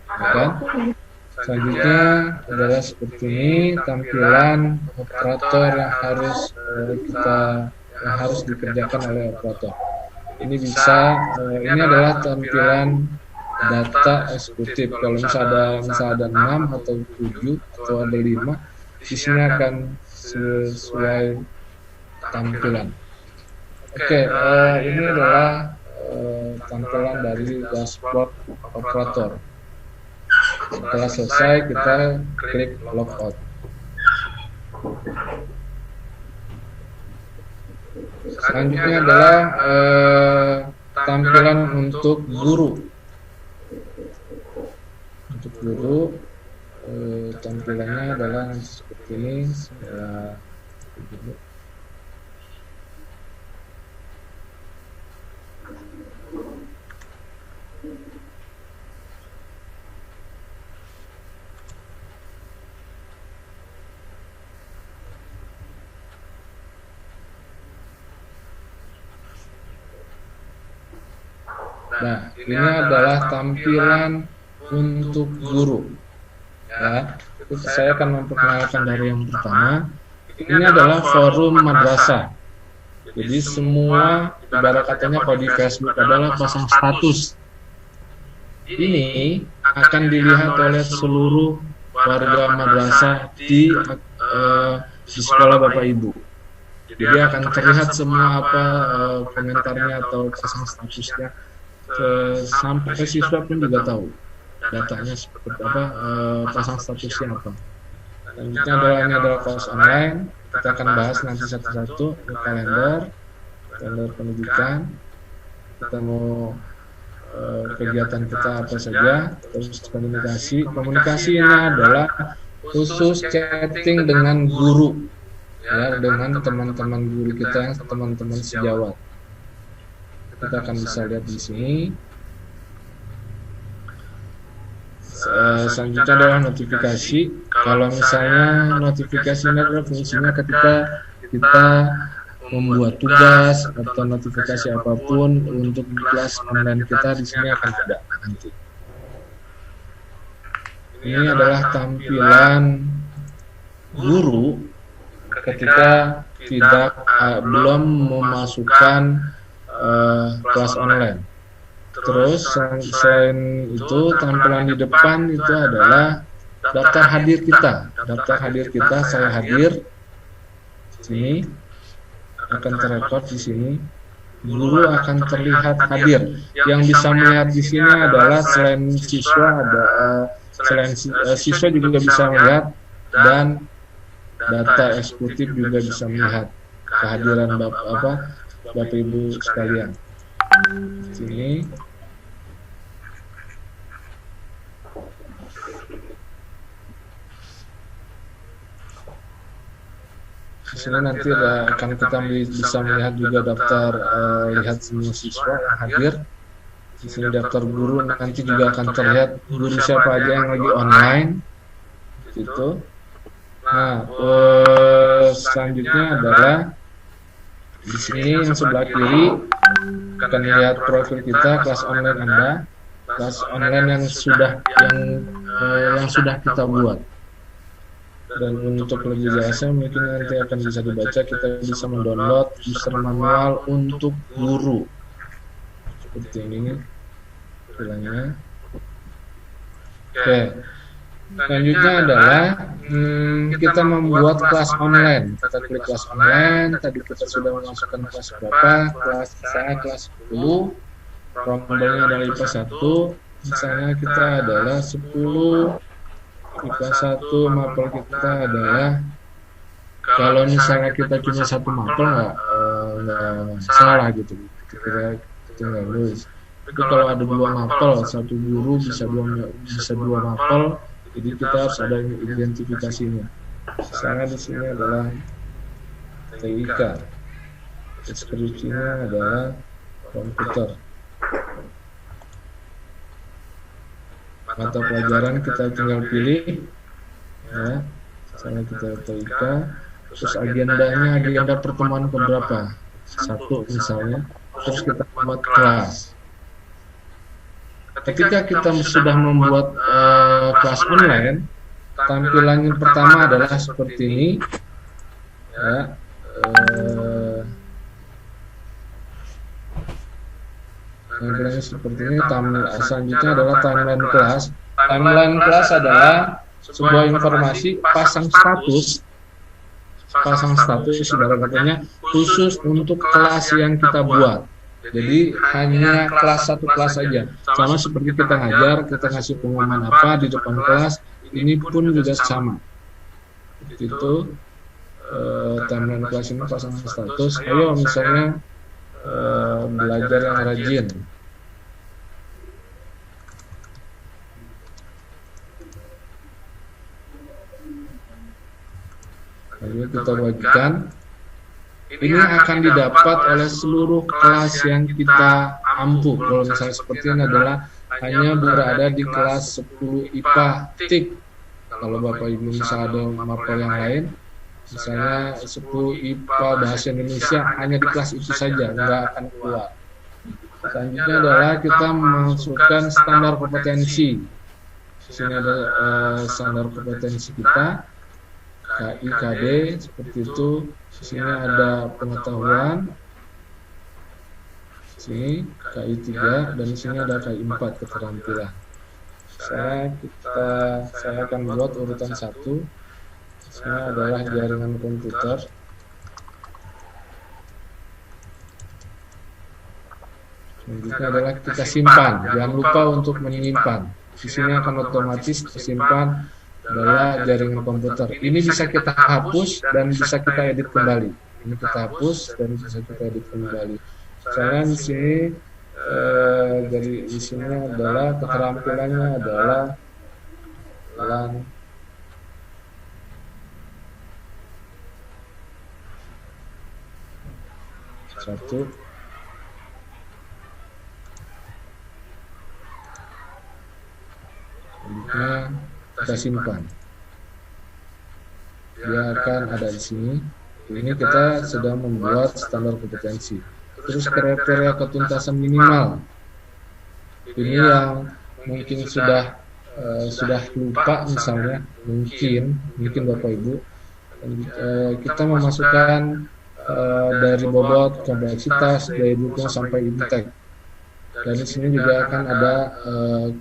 kan? Selanjutnya adalah seperti ini tampilan operator yang harus dikerjakan oleh operator. Ini ini adalah tampilan data eksekutif. Kalau misalnya ada 6 atau 7 atau ada 5, di sini akan sesuai tampilan. Oke, ini adalah tampilan dari dashboard operator. Setelah selesai, kita klik logout. Selanjutnya adalah tampilan untuk guru. Untuk guru, tampilannya adalah seperti ini. Nah, ini adalah tampilan untuk guru. Ya, saya akan memperkenalkan dari yang pertama. Ini adalah forum madrasah. Jadi semua ibarat katanya kalau di Facebook adalah pasang status. Ini akan dilihat oleh seluruh warga madrasah di sekolah Bapak Ibu. Jadi akan terlihat semua apa komentarnya atau pasang statusnya. Sampai siswa pun juga tahu datanya seperti apa, pasang statusnya apa. Selanjutnya ini adalah kelas online. Kita akan bahas nanti satu-satu. Ini kalender pendidikan. Kita mau kegiatan kita apa saja. Terus komunikasi ini adalah khusus chatting dengan guru, ya, dengan teman-teman guru kita, teman-teman sejawat. Kita akan bisa lihat di sini. Selanjutnya adalah notifikasi. Kalau misalnya notifikasi ini adalah fungsinya ketika kita membuat tugas atau notifikasi apapun untuk kelas online kita, di sini akan ada nanti. Ini adalah tampilan guru ketika belum memasukkan kelas online. Terus selain itu tampilan di depan itu adalah daftar hadir kita. Daftar hadir kita, saya hadir. Sini akan terrekord di sini. Guru akan terlihat hadir. Yang bisa melihat di sini adalah selain siswa juga bisa melihat, dan data eksekutif juga bisa melihat kehadiran Bapak Ibu sekalian. Sini nanti akan kita bisa melihat juga daftar lihat semua siswa yang hadir. Di sini daftar guru, nanti juga akan terlihat guru siapa aja yang lagi online. Gitu. Nah, selanjutnya adalah di sini yang sebelah kiri akan lihat profil kita, kelas online Anda, kelas online yang sudah kita buat. Dan untuk lebih jelasnya mungkin nanti akan bisa dibaca, kita bisa mendownload user manual untuk guru seperti ini bilangnya. Oke, selanjutnya adalah kita membuat kelas online. Kita klik kelas online. Tadi kita sudah memasukkan kelas berapa, misalnya kelas 10, rombelnya adalah IPA 1, misalnya kita adalah 10 IPA 1, mapel kita adalah, kalau misalnya kita cuma satu mapel nggak salah gitu, kita nggak lulus. Tapi kalau ada dua mapel, satu guru bisa dua mapel, jadi kita harus ada identifikasinya. Misalnya di sini adalah TIK, deskripsinya adalah komputer. Mata pelajaran kita tinggal pilih, ya, misalnya kita TIK, terus agendanya, agenda pertemuan keberapa, 1 misalnya, terus kita buat kelas. Ketika kita sudah membuat kelas online, tampilan yang pertama adalah seperti ini, ya. Tampilannya seperti ini. Selanjutnya adalah timeline kelas. Timeline kelas adalah sebuah informasi pasang status pasang status ibarat katanya khusus untuk kelas yang kita buat. Jadi hanya kelas satu kelas saja. Sama seperti kita ngajar, kita ngasih pengumuman apa di depan kelas, ini pun juga sama. Itu timeline kelas ini pasang status. Ayo misalnya belajar yang rajin. Lalu kita bagikan. Ini akan didapat oleh seluruh kelas yang kita ampu. Kalau misalnya seperti ini adalah hanya berada di kelas 10 IPA tik. Kalau Bapak Ibu misalnya ada mapel yang lain, misalnya 10 IPA Bahasa Indonesia hanya di kelas itu saja, nggak akan keluar. Selanjutnya adalah kita memasukkan standar kompetensi. Di sini ada standar kompetensi kita, KI, KD, seperti itu. Di sini ada pengetahuan, di sini KI 3 dan di sini ada KI 4 keterampilan. Saya akan buat urutan 1. Ini adalah jaringan komputer. Selanjutnya adalah kita simpan. Jangan lupa untuk menyimpan. Di sini akan otomatis tersimpan adalah jaringan komputer. Ini bisa kita hapus dan bisa kita edit kembali. Ini kita hapus dan bisa kita edit kembali. Misalnya di sini dari di sini adalah keterampilannya adalah LAN. Satu. Selanjutnya kita simpan. Dia akan ada di sini. Ini kita sedang membuat standar kompetensi. Terus kriteria ketuntasan minimal. Ini yang mungkin sudah lupa misalnya, mungkin Bapak Ibu. Kita memasukkan dari bobot, kompleksitas, daya dukung sampai intek. Dan di sini juga akan ada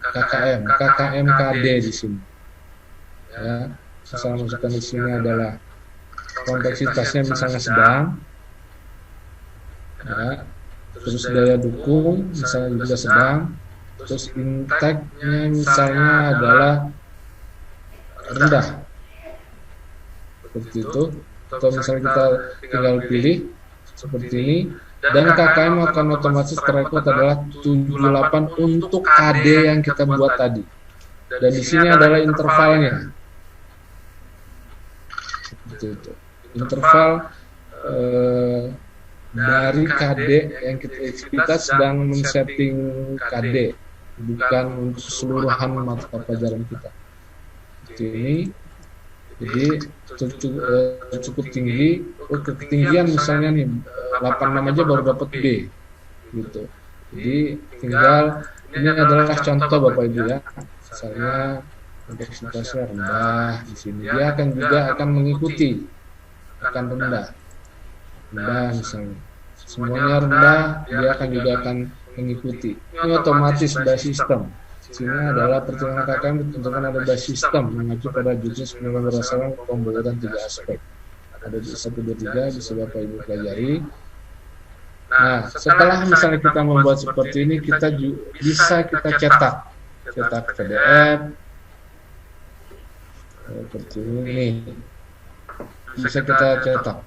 KKM KD di sini. Ya, saya masukkan di sini adalah kompleksitasnya misalnya sedang, ya, terus daya dukung misalnya juga sedang, terus inteknya misalnya adalah rendah, seperti itu. Atau misalnya kita tinggal pilih seperti ini. Dan KKM akan otomatis terekod adalah 78 untuk KD yang kita buat tadi. Dan di sini adalah intervalnya. Seperti itu. Interval dari KD yang kita sedang men-setting KD, bukan untuk keseluruhan mata pelajaran kita. Seperti ini. Jadi cukup tinggi, ketinggian misalnya nih 86 aja baru dapat B gitu. Jadi tinggal ini adalah contoh Bapak Ibu ya. Misalnya kompleksitasnya rendah di sini, dia akan mengikuti, akan rendah misalnya. Semuanya rendah, dia akan mengikuti. Ini otomatis by sistem. Sini adalah pertimbangan KKM ditentukan ada by sistem mengacu pada judul penilaian berdasarkan pembelajaran 3 aspek. Ada di 1, 2, 3 bisa Bapak Ibu pelajari. Nah, setelah misalnya kita membuat seperti ini, kita bisa kita cetak PDF seperti ini. Bisa kita cetak.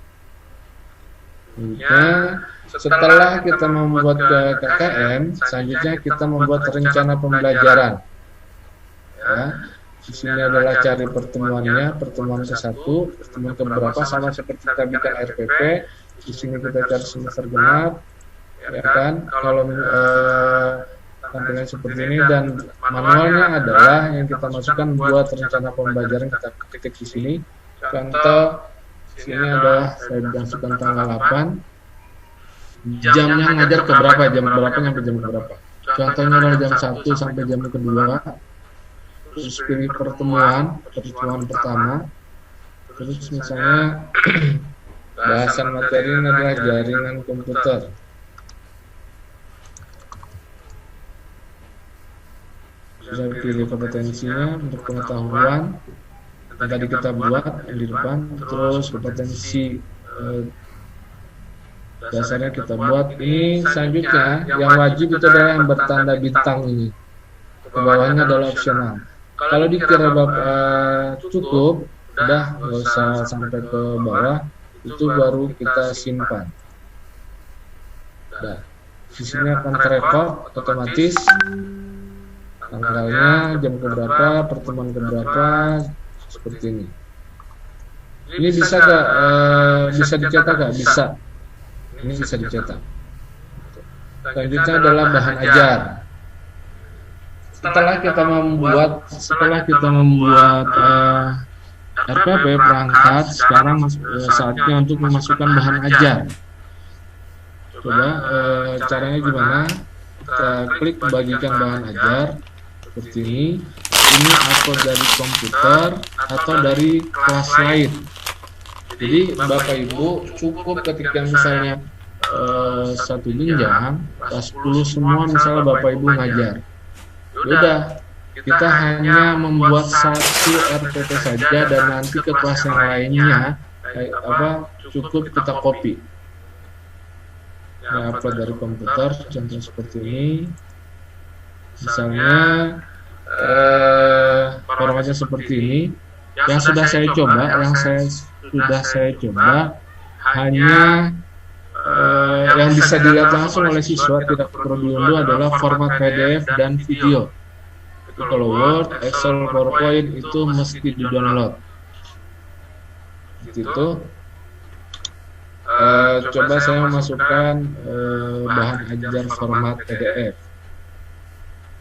Setelah kita membuat KKM, selanjutnya kita membuat rencana pembelajaran. Ya, di sini adalah cari pertemuannya, pertemuan ke-1, pertemuan ke-berapa, sama seperti kita bikin RPP. Di sini kita cari semester genap, ya kan? Kalau tampilan seperti ini, dan manualnya adalah yang kita masukkan buat rencana pembelajaran, kita ketik di sini. Contoh, sini adalah saya masukkan tanggal 8. Jamnya ngajar ke berapa, jam berapa sampai jam berapa. Contohnya adalah jam 1 sampai jam kedua. Terus pilih pertemuan pertama. Terus misalnya bahasan materi ini adalah jaringan komputer. Bisa pilih kompetensinya untuk pengetahuan. yang tadi kita buat yang di depan, terus kompetensi dasarnya kita buat. Ini selanjutnya yang wajib itu adalah yang bertanda bintang ini, ke bawahnya adalah opsional. Kalau dikira cukup, udah nggak usah sampai ke bawah, itu baru kita simpan. Nah, di sini akan terekod otomatis tanggalnya, jam keberapa, pertemuan keberapa, seperti ini. Ini bisa nggak bisa dicetak nggak? Bisa. Ini bisa dicetak. Selanjutnya adalah bahan ajar. Setelah kita membuat RPP perangkat, sekarang saatnya untuk memasukkan bahan ajar. Coba caranya gimana? Kita klik bagikan bahan ajar seperti ini. Ini upload dari komputer atau dari kelas lain. Jadi Bapak Ibu cukup ketika misalnya satu jenjang kelas 10 semua misalnya Bapak Ibu ngajar. Udah, kita hanya membuat satu RPP saja dan nanti ke kelas yang lainnya cukup kita copy. Nah, upload dari komputer contoh seperti ini. Misalnya formatnya seperti ini. Yang sudah saya coba hanya yang bisa dilihat langsung oleh siswa, tidak perlu diunduh, adalah format PDF dan video. Itu kalau Word, Excel, PowerPoint itu mesti di-download. Itu coba saya masukkan bahan ajar format PDF.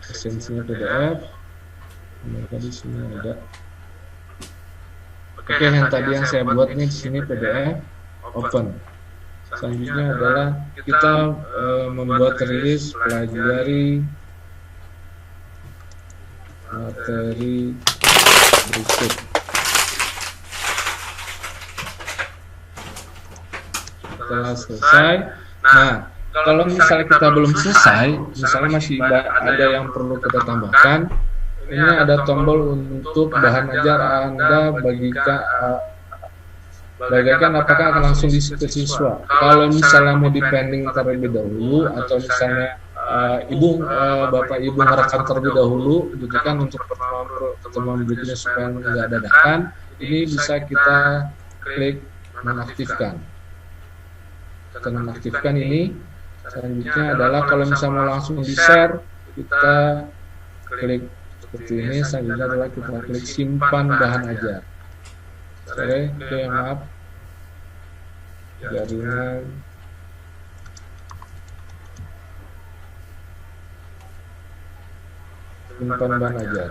Esensinya PDF. Tadi sini ada. Oke, yang tadi yang saya buat nih di sini PDF, open. Selanjutnya adalah kita membuat rilis pelajari materi berikut. Setelah selesai, nah kalau misalnya kita belum selesai, misalnya masih ada yang perlu kita tambahkan, ini ada tombol untuk bahan ajar Anda bagikan apakah akan langsung di siswa. Kalau misalnya mau dipending terlebih dahulu, atau misalnya Bapak Ibu merekam terlebih dahulu gitu kan, untuk pertemuan berikutnya supaya nggak dadakan, ini bisa kita klik nonaktifkan. Kita nonaktifkan ini. Selanjutnya adalah kalau misalnya mau langsung di share, kita klik seperti ini. Selanjutnya adalah kita klik simpan bahan ajar. Oke, maaf, jaringan simpan bahan ajar.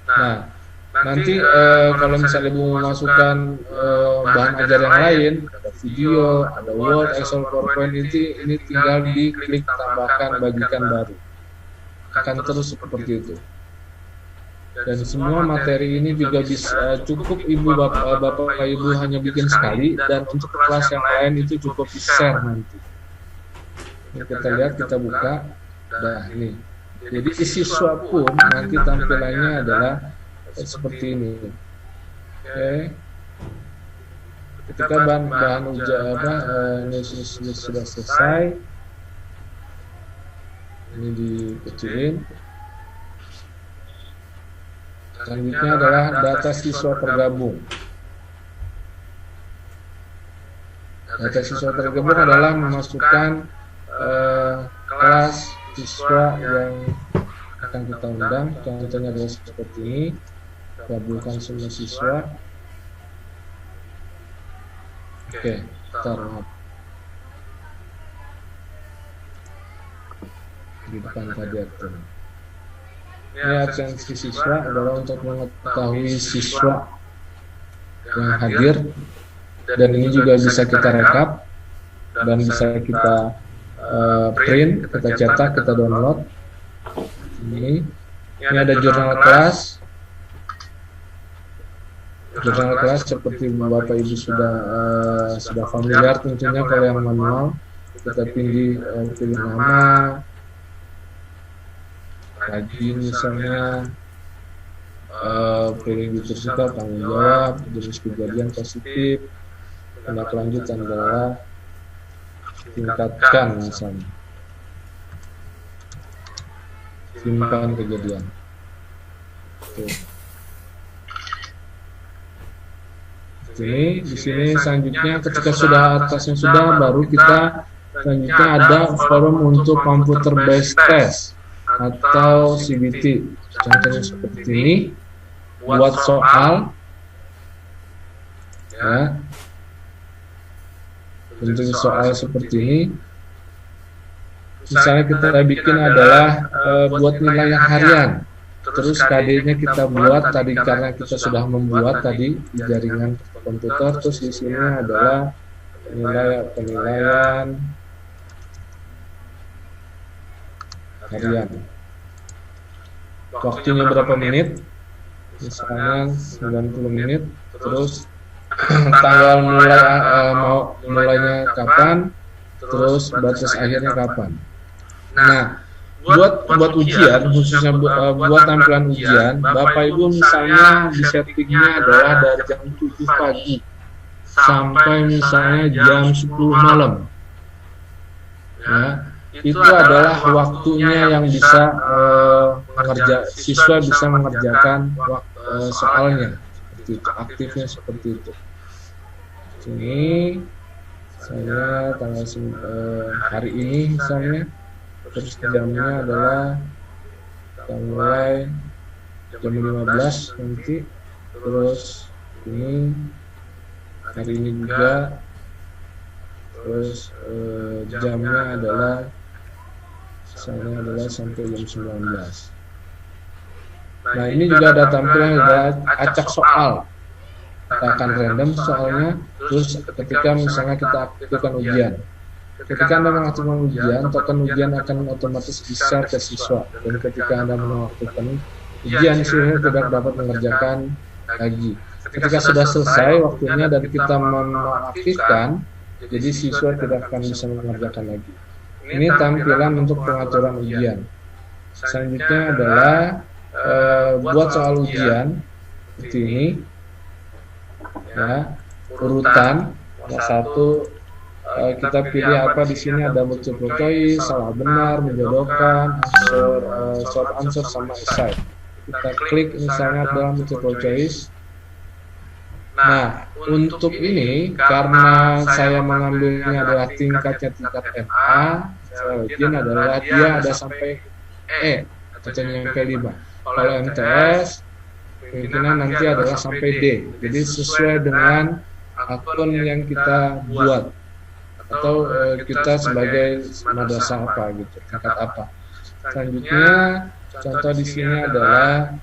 Nah, nanti kalau misalnya Ibu memasukkan bahan ajar yang lain, ada video, ada Word, Excel, PowerPoint, ini tinggal diklik tambahkan, bagikan baru. Akan terus seperti itu. Dan semua materi ini juga bisa cukup Bapak Ibu hanya bikin sekali, dan untuk kelas yang lain itu cukup di-share nanti. Ini kita lihat, kita buka. Nah, ini. Jadi siswa pun nanti tampilannya adalah seperti ini. Oke. Ketika bahan ujian ini sudah selesai, ini dikecilin. Selanjutnya adalah data siswa tergabung. Data siswa tergabung adalah memasukkan kelas siswa yang akan kita undang. Contohnya adalah seperti ini. Gabungkan semua siswa. Oke, taruh di depan tadi itu. Ini absensi siswa adalah untuk mengetahui siswa yang hadir, dan ini juga bisa kita rekap dan bisa kita print, kita cetak, kita download. Ini ada jurnal kelas. Jurnal kelas seperti Bapak Ibu sudah familiar tentunya. Kalau yang manual kita pilih nama, rajin misalnya, periode tersuka, tanggung jawab, jenis kejadian positif, tindak lanjut adalah tingkatkan misalnya, simpan kejadian. Oke. Ini di sini selanjutnya ketika sudah atasnya sudah, baru kita selanjutnya ada forum untuk computer based test atau CBT. Contohnya seperti ini, buat soal, ya, bentuk soal seperti ini. Misalnya kita bikin adalah buat nilai harian. Terus KD-nya kita buat tadi karena kita sudah membuat tadi di jaringan komputer. Terus di sini adalah penilaian harian. Waktunya berapa menit? Misalnya 90 menit. Terus tanggal mulainya kapan? Terus batas akhirnya kapan? Nah, buat ujian, khususnya buat tampilan ujian, Bapak Ibu misalnya di settingnya adalah dari jam 7 pagi sampai misalnya jam 10 malam. Ya, itu adalah waktunya yang bisa siswa bisa mengerjakan soalnya. Seperti itu, aktifnya seperti itu. Ini saya tanggal hari ini misalnya. Terus jamnya adalah kita mulai jam 15 nanti. Terus ini hari ini juga. Terus jamnya adalah misalnya adalah sampai jam 19. Nah, ini juga ada tampilan adalah acak soal. Kita akan random soalnya. Terus ketika misalnya kita aktifkan ujian. Ketika Anda mengaktifkan ujian, token ujian akan otomatis di-share ke siswa. Dan ketika Anda mengaktifkan ujian, siswa tidak dapat mengerjakan lagi. Ketika sudah selesai waktunya dan kita menonaktifkan, jadi siswa tidak akan bisa mengerjakan lagi. Ini tampilan untuk pengaturan ujian. Selanjutnya adalah buat soal ujian seperti ini. Ya, urutan satu. Kita pilih apa di sini, ada multiple choice, salah benar, menjodohkan, short answer sama essay. Kita klik misalnya adalah multiple choice. Nah, untuk ini karena saya mengambilnya adalah tingkat MA, saya ujian adalah dia ada sampai E atau nyampe 5. Kalau MTS pimpinan nanti adalah sampai D. Jadi sesuai dengan akun yang kita buat. Atau kita sebagai madrasah apa gitu, tingkat apa. Selanjutnya contoh di sini adalah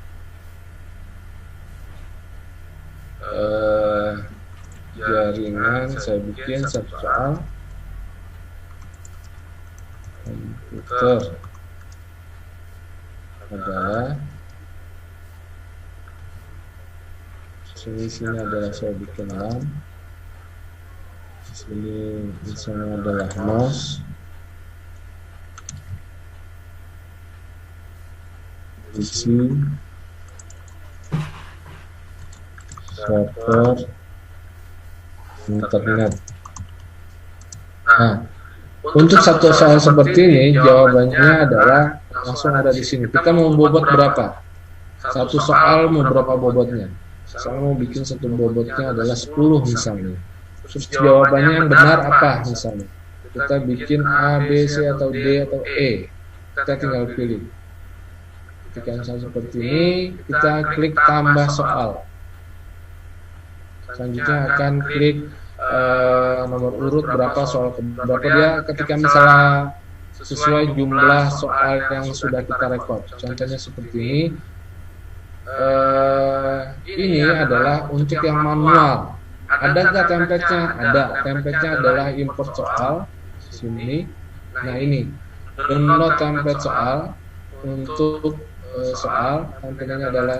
jaringan. Saya bikin satu soal komputer adalah sini adalah saya bikin RAM. Sini misalnya adalah mouse, PC, server, internet. Nah, untuk satu soal seperti ini jawabannya adalah langsung ada di sini. Kita mau bobot berapa? Satu soal mau berapa bobotnya? Saya mau bikin satu bobotnya adalah 10 misalnya. Terus jawabannya yang benar apa misalnya? Kita bikin A, B, C atau D atau E. Kita tinggal pilih. Ketika misalnya seperti ini, kita klik tambah soal. Selanjutnya akan klik nomor urut berapa soal berapa dia ketika misalnya sesuai jumlah soal yang sudah kita rekod. Contohnya seperti ini. Ini adalah untuk yang manual. Ada nggak template-nya? Ada. Template-nya adalah import soal sini. Nah, ini download template soal. Untuk soal tampilannya adalah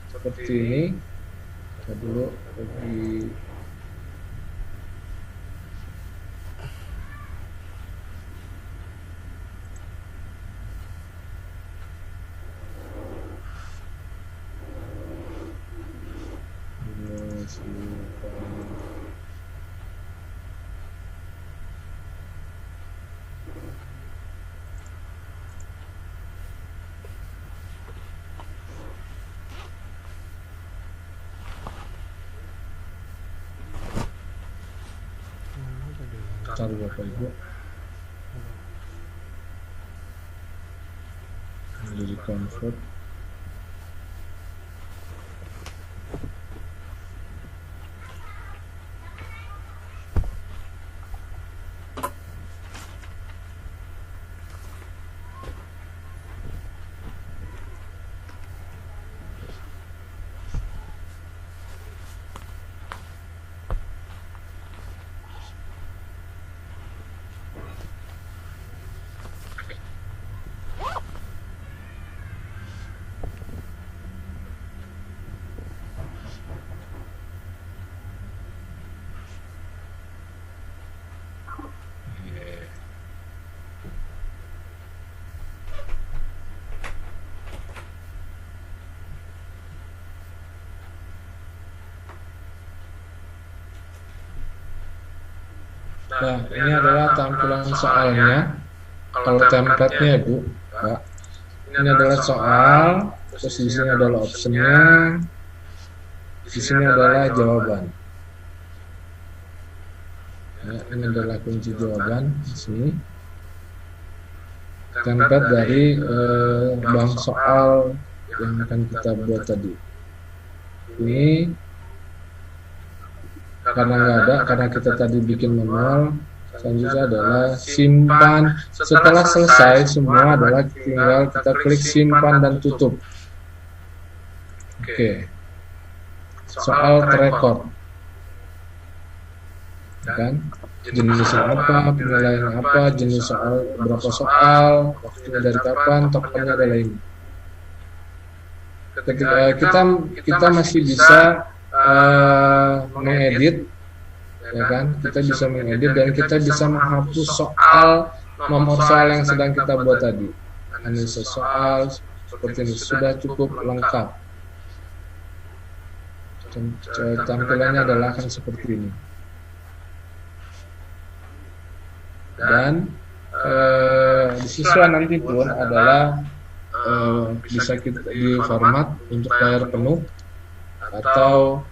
seperti ini. Kita dulu di Cari Bapak Ibu. Jadi convert. Nah, ini adalah tampilan soalnya. Kalau template-nya, Bu, Pak. Ini adalah soal, terus di sini adalah optionnya, di sini adalah jawaban. Ya, ini adalah kunci jawaban di sini. Template dari bank soal yang akan kita buat tadi. Ini karena nggak ada, karena kita tadi bikin manual. Selanjutnya adalah simpan. Setelah selesai semua adalah tinggal kita klik simpan dan tutup. Oke. Soal terekor, kan? Jenisnya apa, penilaian apa, jenis soal, berapa soal, waktunya dari kapan, tokennya adalah ini. Ketika kita masih bisa mengedit, ya kan? Kita bisa mengedit dan kita bisa menghapus soal, nomor soal yang sedang kita buat tadi. Analisa soal seperti ini sudah cukup lengkap. Tampilannya adalah akan seperti ini. Dan siswa nanti pun adalah bisa kita di format untuk layar penuh, atau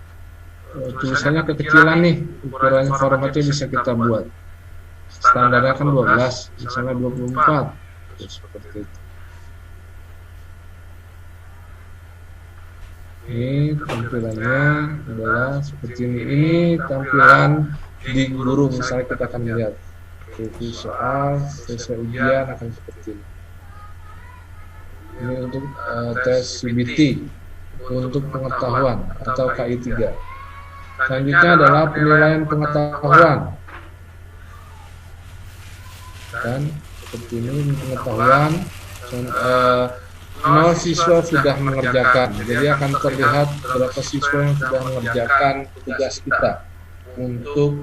tulisannya kekecilan nih, ukuran formatnya bisa kita buat. Standarnya kan 12, misalnya 24, seperti itu. Ini tampilannya adalah seperti ini. Ini tampilan di guru, misalnya kita akan lihat review soal, selesai ujian akan seperti ini. Ini untuk tes CBT untuk pengetahuan atau KI3. Selanjutnya adalah penilaian pengetahuan. Dan seperti ini pengetahuan. 0 siswa sudah mengerjakan, jadi akan terlihat berapa siswa yang sudah mengerjakan tugas kita untuk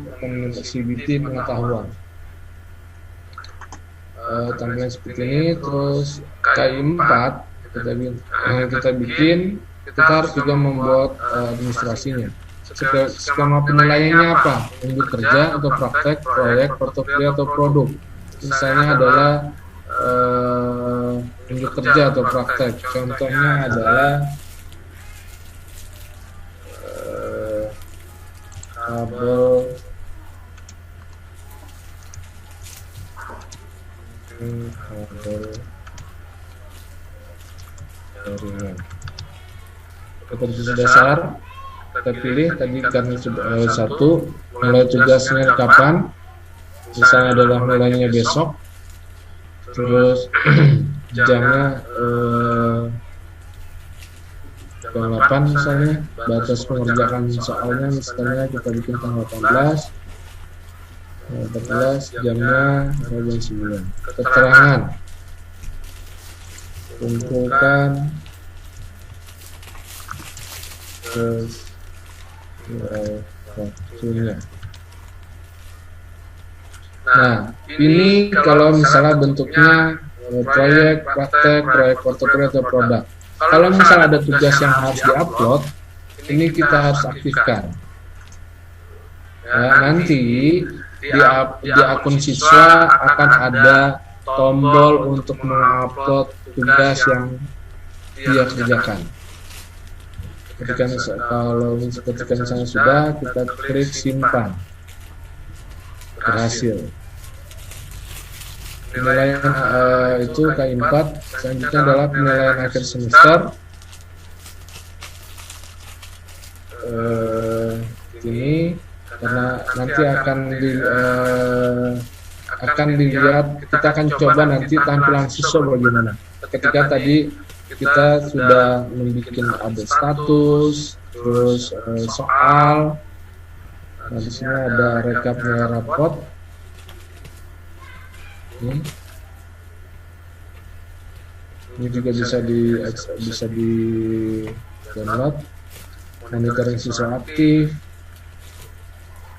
CBT pengetahuan. Tampilan seperti ini. Terus KI4 kita bikin, kita harus juga membuat administrasinya. Skema penilaiannya apa? Unjuk kerja atau praktek, proyek, portofolio atau produk. Misalnya adalah unjuk kerja atau praktek. Contohnya adalah kabel jaringan. Kompetensi dasar kita pilih tadi karena sudah satu, mulai tugasnya kapan, misalnya adalah mulainya besok, terus jamnya jam 8 misalnya, batas pengerjaan soalnya misalnya kita bikin tanggal 14, jamnya jam 9. Keterangan, kumpulkan, terus waktunya. Nah, ini kalau misalnya bentuknya proyek, praktek, proyek portofolio atau produk. Kalau misalnya ada tugas yang harus diupload, ini kita harus aktifkan. Ya, nanti di akun siswa akan ada tombol untuk mengupload tugas yang dia kerjakan. Ketika misalnya sudah, kita klik simpan. berhasil. Penilaian itu K4. Selanjutnya adalah penilaian akhir semester. Ini karena nanti akan dilihat, kita akan coba nanti tampilan siswa bagaimana. Ketika tadi kita sudah membuat update status, terus soal. Nah, di sini ada rekap nilai rapot. Ini juga bisa di download. Monitoring siswa aktif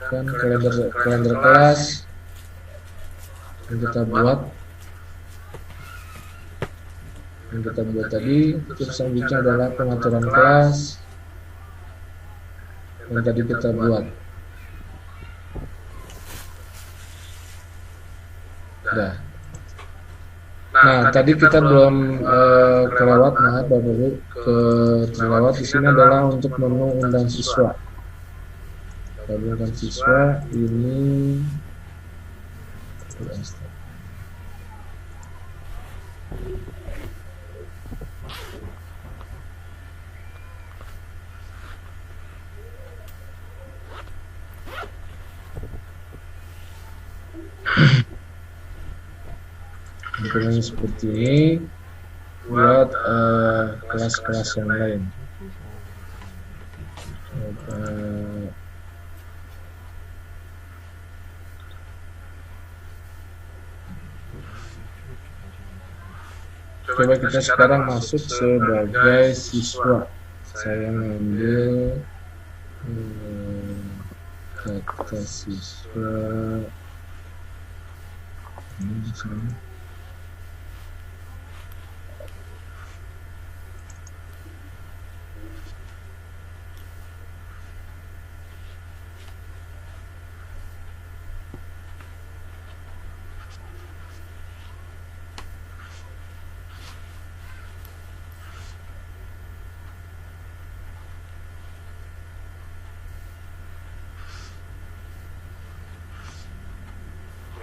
dan kalender kelas yang kita buat tadi. Terus selanjutnya adalah pengaturan kelas yang tadi kita buat. Nah, tadi kita belum kelewat, maaf Bapak Ibu, terlewat di sini adalah untuk menu undang siswa. Undang siswa ini bentuknya seperti ini buat kelas-kelas yang lain. Coba kita sekarang masuk sebagai siswa. Saya ngambil kata siswa ini di sana.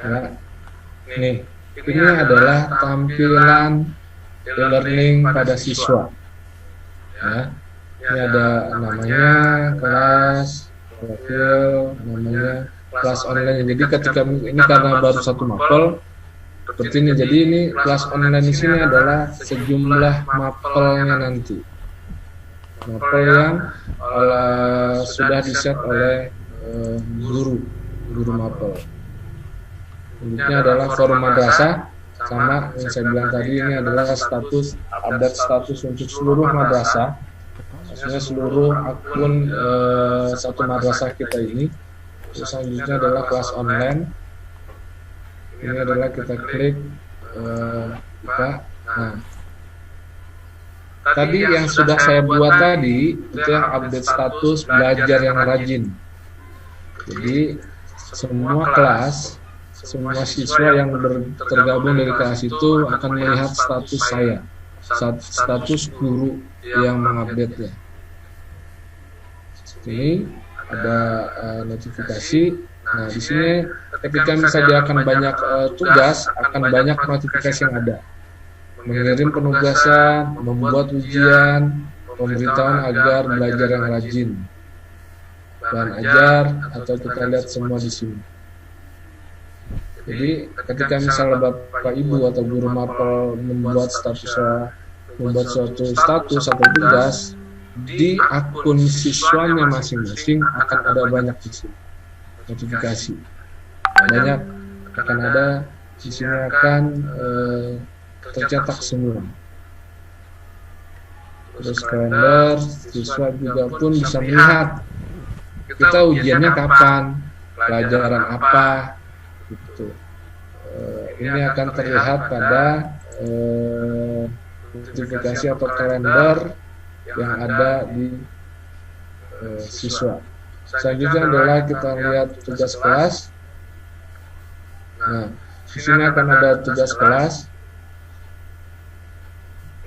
Nah, ini adalah tampilan e-learning pada siswa. Ya, ini ada namanya kelas, profil, namanya kelas online. Jadi ketika ini karena baru satu mapel seperti ini. Jadi ini kelas online di sini adalah sejumlah mapelnya nanti. Mapel yang sudah di-set oleh guru mapel. Selanjutnya adalah forum madrasah, sama yang saya bilang tadi, ini adalah update status untuk seluruh madrasah, maksudnya seluruh akun satu madrasah kita ini. Terus selanjutnya adalah kelas online. Ini adalah kita klik buka. Nah, tadi yang sudah saya buat tadi itu yang update status belajar yang rajin. Jadi semua kelas, semua siswa yang tergabung dari kelas itu akan melihat status saya, status guru yang mengupdate ya. Ini ada notifikasi. Nah, di sini ketika misalnya dia akan banyak tugas, akan banyak notifikasi yang ada. Mengirim penugasan, membuat ujian, pemberitahuan agar belajar yang rajin, bahan ajar, atau kita lihat semua di sini. Jadi ketika misalnya Bapak Ibu atau guru mapel membuat suatu status atau tugas di akun siswanya masing-masing, akan ada banyak di sini notifikasi. Banyak akan ada di sini, akan tercetak semua. Terus kalender siswa juga pun bisa melihat kita ujiannya kapan, pelajaran apa. Gitu. Ini akan terlihat pada notifikasi atau kalender yang ada di siswa. Selanjutnya adalah kita lihat tugas kelas. Nah, di sini akan ada tugas kelas.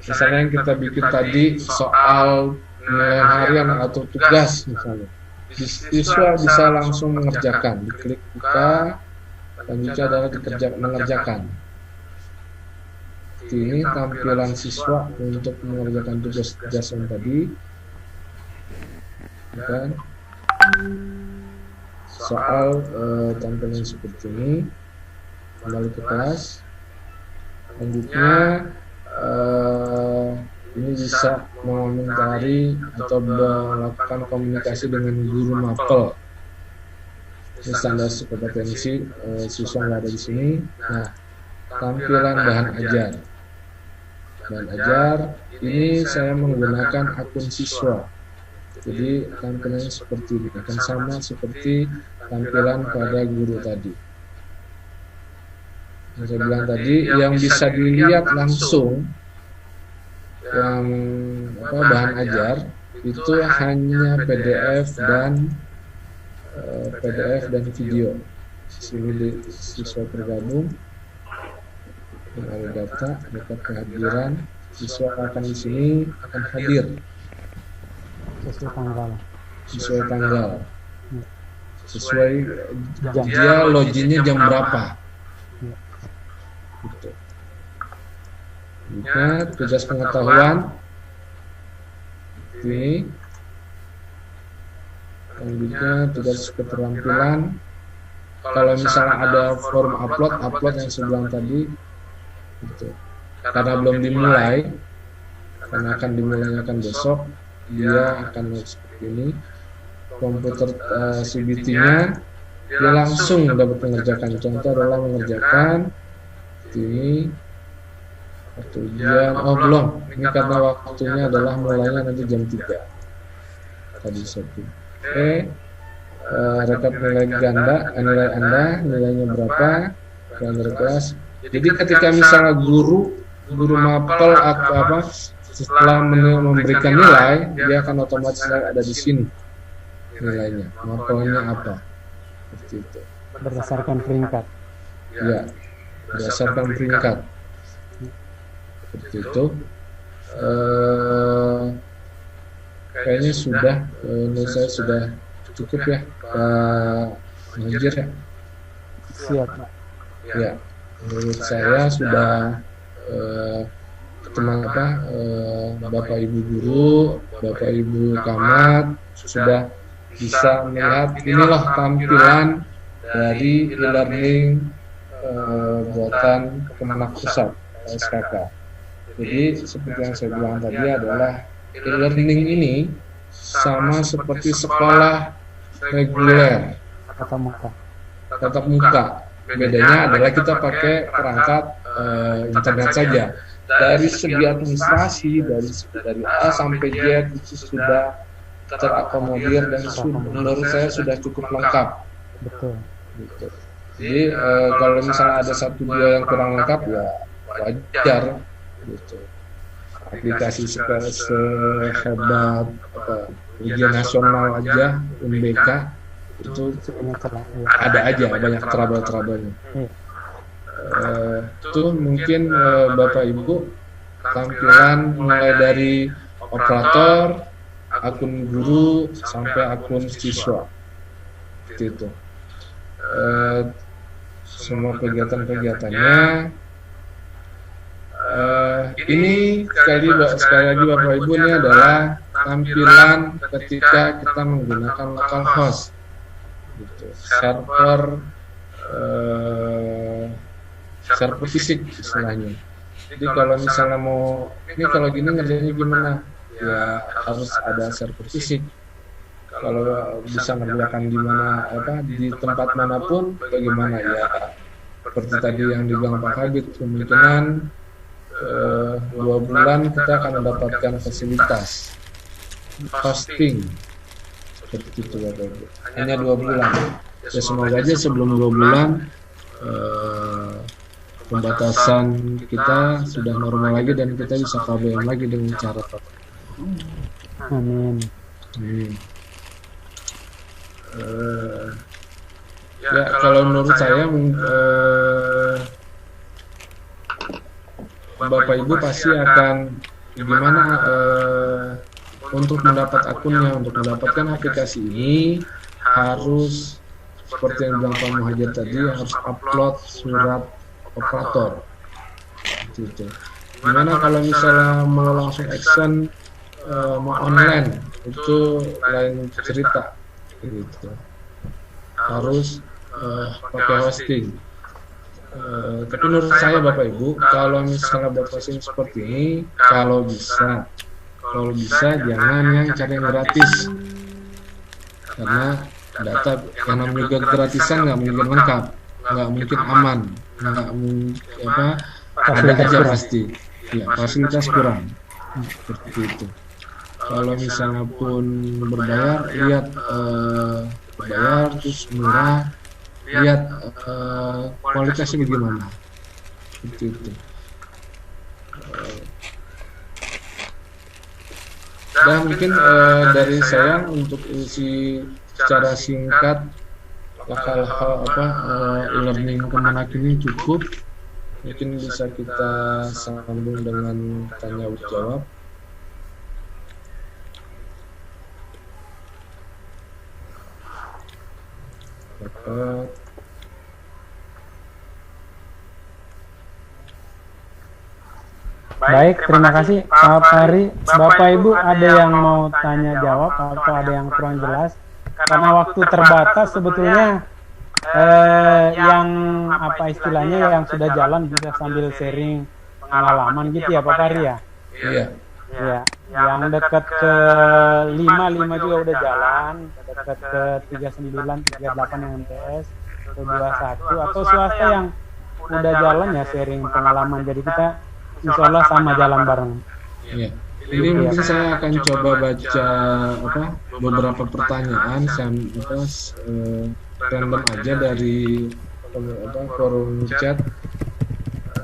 Misalnya yang kita bikin tadi soal nilai harian atau tugas misalnya. Siswa bisa langsung mengerjakan. Diklik buka. Selanjutnya adalah mengerjakan. Ini tampilan siswa untuk mengerjakan tugas yang tadi. Dan soal tampilan seperti ini. Kembali ke kelas. Selanjutnya ini bisa mengomentari atau melakukan komunikasi dengan guru mapel. Ini standar kompetensi siswa nggak ada di sini. Nah, tampilan bahan ajar. Bahan ajar ini saya menggunakan akun siswa. Jadi tampilannya seperti ini, akan sama seperti tampilan pada guru tadi. Yang saya bilang tadi, yang bisa dilihat langsung yang bahan ajar itu hanya PDF dan video. Di sini siswa tergabung, ada data kehadiran siswa akan di sini akan hadir sesuai tanggal, sesuai dia loginnya jam berapa. Gitu. Tugas pengetahuan ini, selanjutnya tugas keterampilan. Kalau misalnya ada form upload yang sebelah tadi, gitu. Karena belum dimulai, karena akan dimulainya akan besok, dia akan seperti ini. Komputer CBT-nya dia langsung dapat mengerjakan. Contoh adalah mengerjakan ini. Ujian, belum. Ini karena waktunya adalah mulainya nanti jam 3. Tadi satu. Rekap nilai ganda, nilai Anda, nilainya berapa? Kalender kelas. Jadi ketika misalnya guru mapel atau setelah memberikan nilai, dia akan otomatis ada di sini nilainya. Mapelnya apa? Seperti itu. Berdasarkan peringkat. Ya, berdasarkan peringkat. Seperti itu. Kayaknya sudah, menurut saya sudah cukup ya, Pak Muhajir ya. Siap, Pak. Ya, menurut saya sudah Bapak Ibu guru, Bapak Ibu camat sudah bisa melihat inilah tampilan dari e-learning buatan Kemenak Pusat SKK. Jadi seperti yang saya bilang tadi adalah e-learning ini sama seperti sekolah reguler tatap muka. Bedanya adalah kita pakai perangkat internet saja. Dari segi administrasi, dari A sampai Z itu sudah terakomodir dan menurut saya sudah cukup lengkap. Betul. Gitu. Jadi kalau misalnya ada satu dua yang kurang lengkap ya wajar. Gitu. Aplikasi sehebat ujian nasional aja UNBK itu ada aja banyak trouble-troublenya. Itu mungkin Bapak Ibu tampilan mulai dari operator, akun guru sampai akun siswa gitu. Semua kegiatan-kegiatannya ini sekali lagi Bapak Ibu, ini adalah tampilan ketika kita menggunakan localhost gitu. server fisik istilahnya. Jadi kalau misalnya mau ini kalau gini ngerjainnya gimana ya harus ada server fisik. Kalau bisa ngerjakan di mana di tempat manapun bagaimana ya seperti tadi yang dibilang Pak Habib, kemungkinan 2 bulan kita akan mendapatkan fasilitas hosting seperti itu Bapak Ibu. Hanya 2 bulan. Ya semoga aja sebelum 2 bulan pembatasan kita sudah normal lagi dan kita bisa KBM lagi dengan cara Bapak. Amin. Ya kalau menurut saya Bapak Ibu pasti akan gimana untuk mendapat akunnya, untuk mendapatkan aplikasi ini harus seperti yang bilang Pak Muhajir tadi, harus upload surat operator. Gitu. Gimana kalau misalnya mau langsung action, mau online, itu lain cerita. Gitu. Harus pakai hosting. Tapi menurut saya Bapak Ibu, kalau misalnya buat hosting seperti ini, kalau bisa jangan yang cari yang gratis, karena data yang namanya juga gratisan nggak mungkin lengkap, nggak mungkin aman, nggak mungkin ada aja pasti, ya fasilitas kurang, seperti itu. Kalau misalnya pun berbayar, lihat bayar terus murah, lihat kualitasnya bagaimana, seperti itu. Dan mungkin dari saya untuk isi secara singkat hal-hal e-learning Kemenak ini cukup. Mungkin bisa kita sambung dengan tanya jawab. Baik, terima kasih Pak Fahri. Bapak Ibu ada yang mau tanya jawab atau ada yang kurang jelas? Karena waktu terbatas sebetulnya yang apa istilahnya yang sudah jalan bisa sambil sharing pengalaman gitu ya Pak Fahri ya? Iya. Ya, yang dekat ke 5 juga udah jalan, dekat ke 39, 38 yang MTS, ke 21 atau swasta yang udah jalan ya sharing pengalaman. Jadi kita insya Allah sama jalan bareng. Iya. Ini mungkin saya akan coba baca beberapa pertanyaan random aja dari forum chat.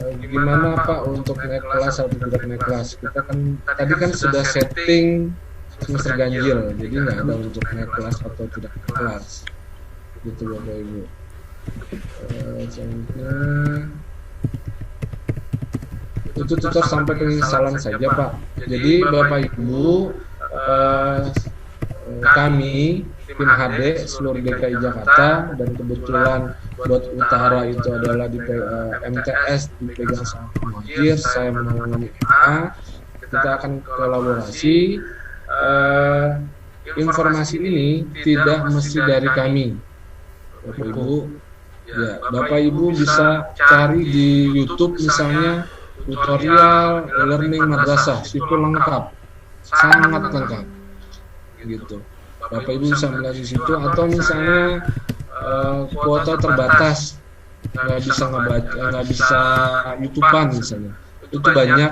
Gimana Pak untuk naik kelas atau tidak naik kelas? Kita kan tadi kan sudah setting semester ganjil, jadi nggak ada untuk naik kelas atau tidak naik kelas. Gitu Bapak Ibu. Itu tutor sampai penyesalan saja Pak. Jadi Bapak Ibu, kami tim HD seluruh DKI Jakarta, dan kebetulan buat utara itu adalah di MTS dipegang sama Muhajir, saya menangani MA. Kita akan kolaborasi. Informasi ini tidak mesti dari kami Bapak Ibu. Ya, Bapak Ibu bisa cari di YouTube misalnya tutorial learning madrasah, itu lengkap, sangat lengkap, gitu. Bapak Ibu bisa melihat di situ, atau misalnya kuota terbatas, nggak bisa ngebaca, nggak bisa YouTubean misalnya, itu banyak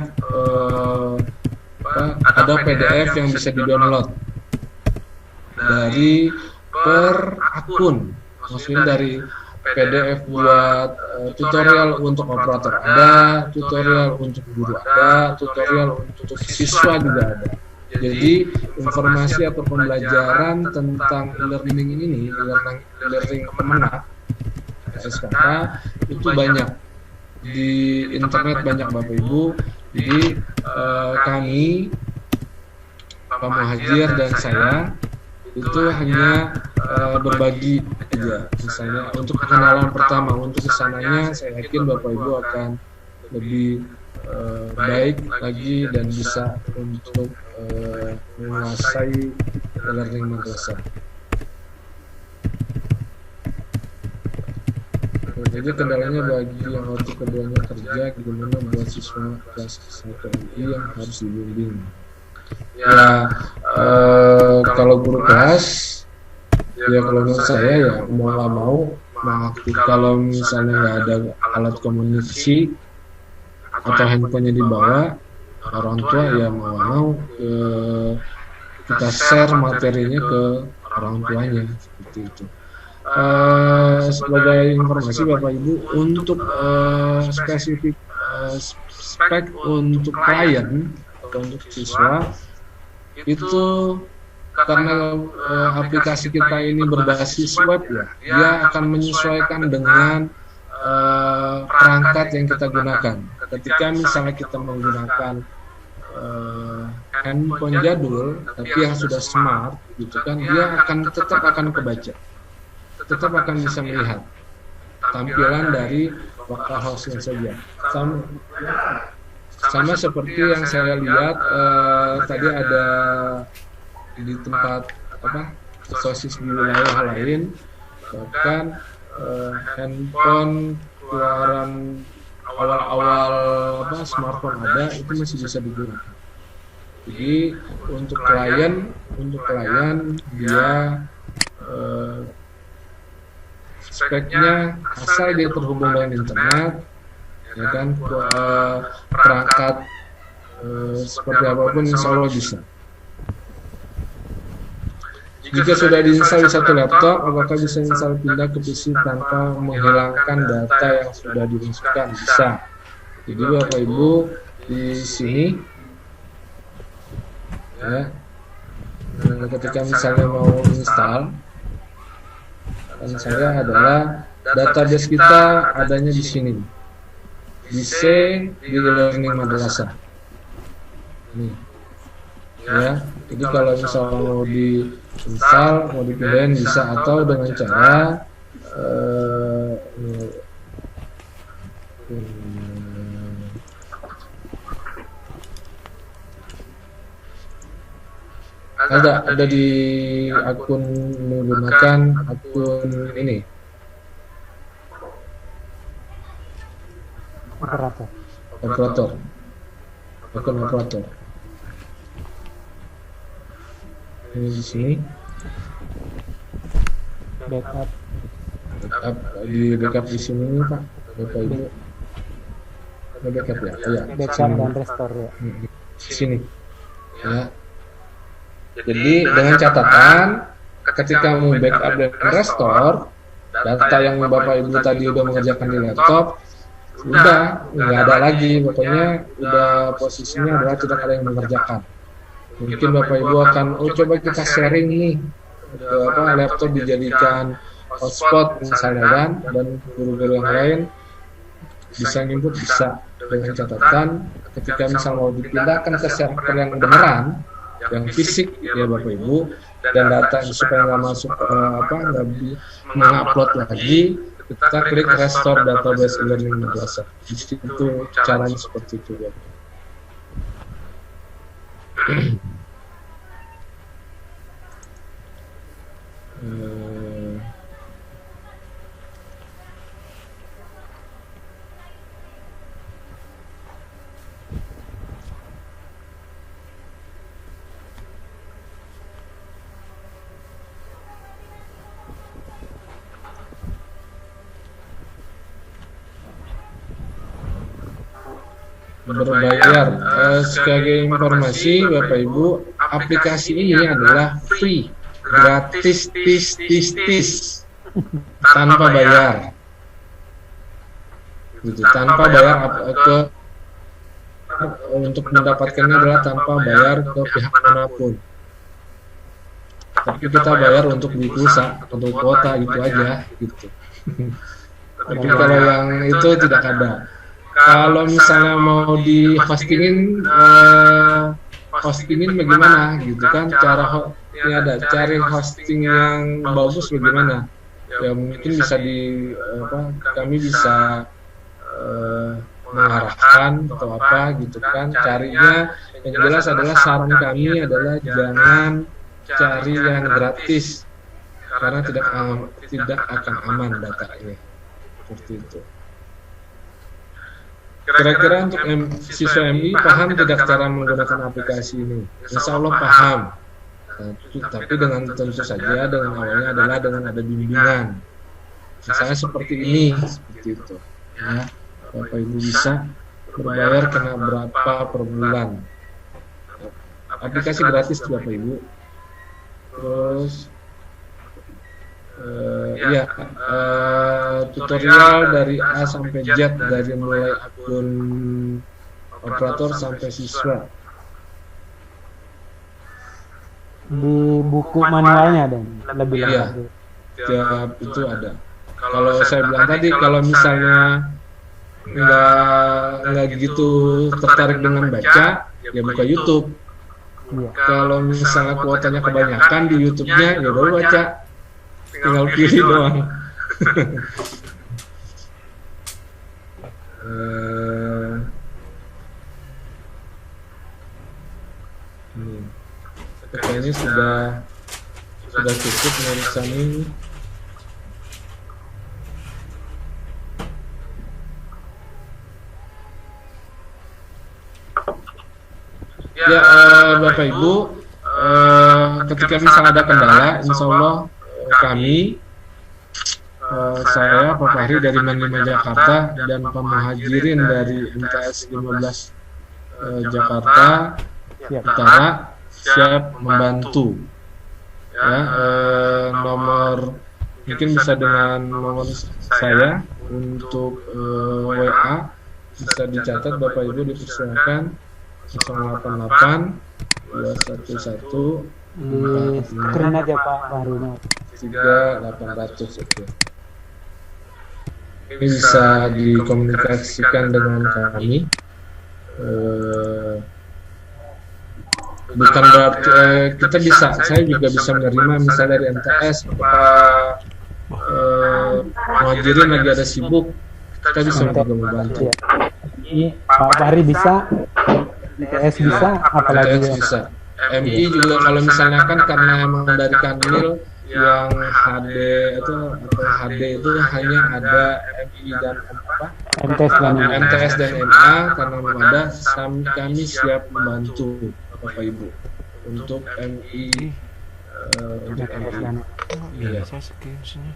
ada PDF yang bisa di-download dari per akun, maksudnya dari PDF buat tutorial untuk operator ada, tutorial untuk guru ada, tutorial untuk siswa juga ada. Jadi informasi atau pembelajaran tentang e-learning ini, e-learning Kemenak SKK itu banyak di internet, banyak Bapak Ibu. Jadi kami Pak Muhajir dan saya itu hanya berbagi aja, misalnya untuk pengenalan pertama, untuk kesananya saya yakin Bapak Ibu akan lebih baik lagi dan bisa untuk menguasai learning madrasah. Jadi kendalanya bagi yang waktu keduanya kerja, gimana buat siswa kelas 1 MI yang harus dibimbing? Ya, kalau guru kelas, ya kalau menurut saya ya mau nggak mau mengaktif. Kalau misalnya nggak ada alat komunikasi atau handphonenya dibawa, orang tua ya mau nggak mau kita share materinya ke orang tuanya, seperti itu. Sebagai informasi Bapak Ibu, untuk spesifik spek untuk klien atau untuk siswa itu karena aplikasi kita ini berbasis web ya, dia akan menyesuaikan dengan perangkat yang kita gunakan. Ketika misalnya kita menggunakan handphone jadul tapi yang sudah smart gitu kan, dia akan tetap akan kebaca. tetap akan bisa melihat tampilan dari lokal hostnya saja. Sama seperti yang saya lihat tadi ada di tempat sosis di wilayah lain, bahkan handphone keluaran awal-awal smartphone ada itu masih bisa digunakan. Jadi untuk klien dia speknya asal dia terhubung dengan internet, ya kan, perangkat seperti apapun insya Allah bisa. Jika sudah diinstal di satu laptop, apakah bisa install pindah ke PC tanpa menghilangkan data yang sudah dimasukkan? Bisa. Jadi Bapak Ibu di sini, ya, ketika misalnya mau install, dan saya adalah database kita adanya di sini, di C di Learning Madrasah. Nih. Ya, jadi kalau misalnya mau diinstal, mau dipindahin bisa, atau dengan cara ada di akun menggunakan akun ini operator akun operator. Ini di sini backup di backup di sini nih Pak, Bapak Ibu. Ada backup ya? Iya. Backup dan restore ya. Di sini. Ya. Jadi dengan catatan ketika mau backup dan restore data yang Bapak Ibu tadi udah mengerjakan di laptop, udah nggak ada lagi, pokoknya udah posisinya adalah tidak ada yang mengerjakan. Mungkin Bapak Ibu akan, coba kita sharing nih, laptop dijadikan hotspot misalnya kan, dan guru-guru yang lain bisa input, bisa, dengan catatan ketika misal mau dipindahkan ke server yang beneran, yang fisik ya Bapak Ibu, dan data supaya nggak masuk nggak mengupload lagi, kita klik restore database Learning Madrasah. Di situ caranya seperti itu ya. Berbayar. Sebagai informasi Bapak Ibu, aplikasi ini adalah free, gratis, tanpa bayar, gitu, tanpa bayar untuk mendapatkannya adalah tanpa bayar ke pihak manapun. Tapi kita bayar untuk di pulsa, untuk kuota gitu aja, gitu. Tapi kalau yang itu tidak ada. Kalau misalnya mau di hostingin bagaimana gitu kan, ini ada cari hosting yang bagus bagaimana ya, mungkin bisa kami bisa mengarahkan atau apa gitu kan, carinya yang jelas adalah saran kami adalah jangan cari yang gratis karena tidak akan aman datanya, seperti itu. Kira-kira untuk siswa MI paham tidak cara menggunakan aplikasi ini? Insya Allah paham, tapi dengan tentu saja dengan awalnya adalah dengan ada bimbingan. Misalnya seperti ini, seperti itu. Ya, Bapak Ibu bisa berbayar kena berapa per bulan. Aplikasi gratis Bapak Ibu. Terus tutorial dari A sampai Z, dari mulai akun operator sampai siswa. Di buku manualnya ada lebih lengkap. Tiap itu ada. Kalau saya bilang tadi, kalau misalnya nggak gitu tertarik dengan baca, ya buka YouTube. Kalau misalnya kuotanya kebanyakan di YouTube-nya, ya baru baca. tinggal pilih doang. Kayaknya sudah cukup pemeriksaan ini. Ya, Bapak Ibu, ketika misalnya ada kendala, insya Allah kami, saya Pak Fahri dari Men5 Jakarta dan Pak Muhajirin dari MTS 15 Jakarta Utara siap membantu. Ya, nomor mungkin bisa dengan nomor saya untuk WA bisa dicatat Bapak Ibu, dipersilakan 088 211 Di screen aja Pak Fahri. 3800 itu. Ini bisa dikomunikasikan dengan kami. Bukan berarti kita bisa, saya juga bisa menerima misalnya dari MTS, Pak Muhajirin lagi ada sibuk, kita bisa juga membantu. Ini Pak Fahri bisa, MTS bisa, apalagi MTS bisa. MI juga kalau misalnya kan karena emang dari Kanwil yang HD itu atau HD itu hanya ada MI dan MTS dan MA, karena belum ada, kami siap membantu Bapak Ibu untuk MI untuk MI. Iya. Saya scan sini.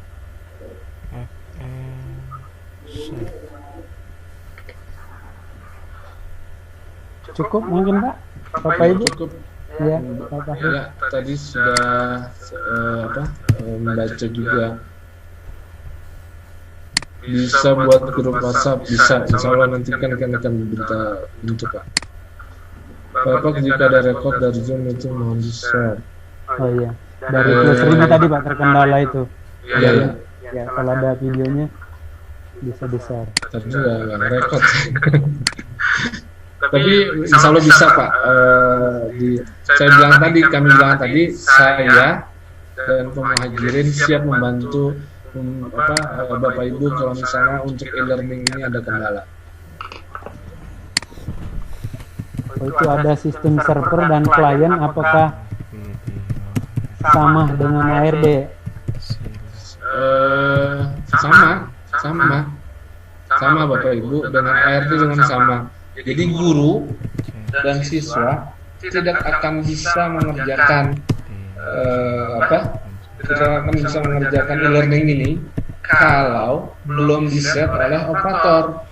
cukup mungkin Pak, Bapak Ibu. Cukup. Ya, Bapak Fahri. Ya, tadi sudah membaca juga. Bisa buat grup WhatsApp, bisa. Insya Allah nanti kan akan minta bentuk Pak. Bapak jika ada rekod dari Zoom itu mohon di-share. Oh iya, dari Plus 1000 tadi Pak terkendala itu. Iya. Ya, kalau ada videonya bisa di-share. Tadi juga nggak rekod. Tapi insya Allah bisa Pak. Kami bilang tadi, saya dan Pak Muhajirin siap membantu Bapak Ibu kalau misalnya untuk e-learning ini ada kendala. Oh, itu ada sistem server dan klien, apakah sama dengan ARD? Sama Bapak Ibu, dengan ARD dengan sama. Jadi guru dan siswa tidak akan bisa mengerjakan e-learning ini kalau belum di-set oleh operator.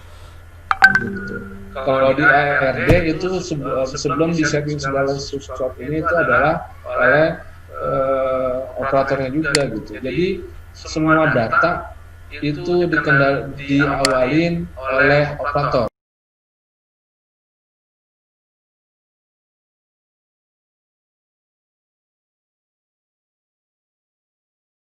Gitu. Kalau di ARD itu sebelum di-setting segala sesuatu ini itu adalah oleh operatornya juga gitu. Jadi semua data itu diawalin oleh operator.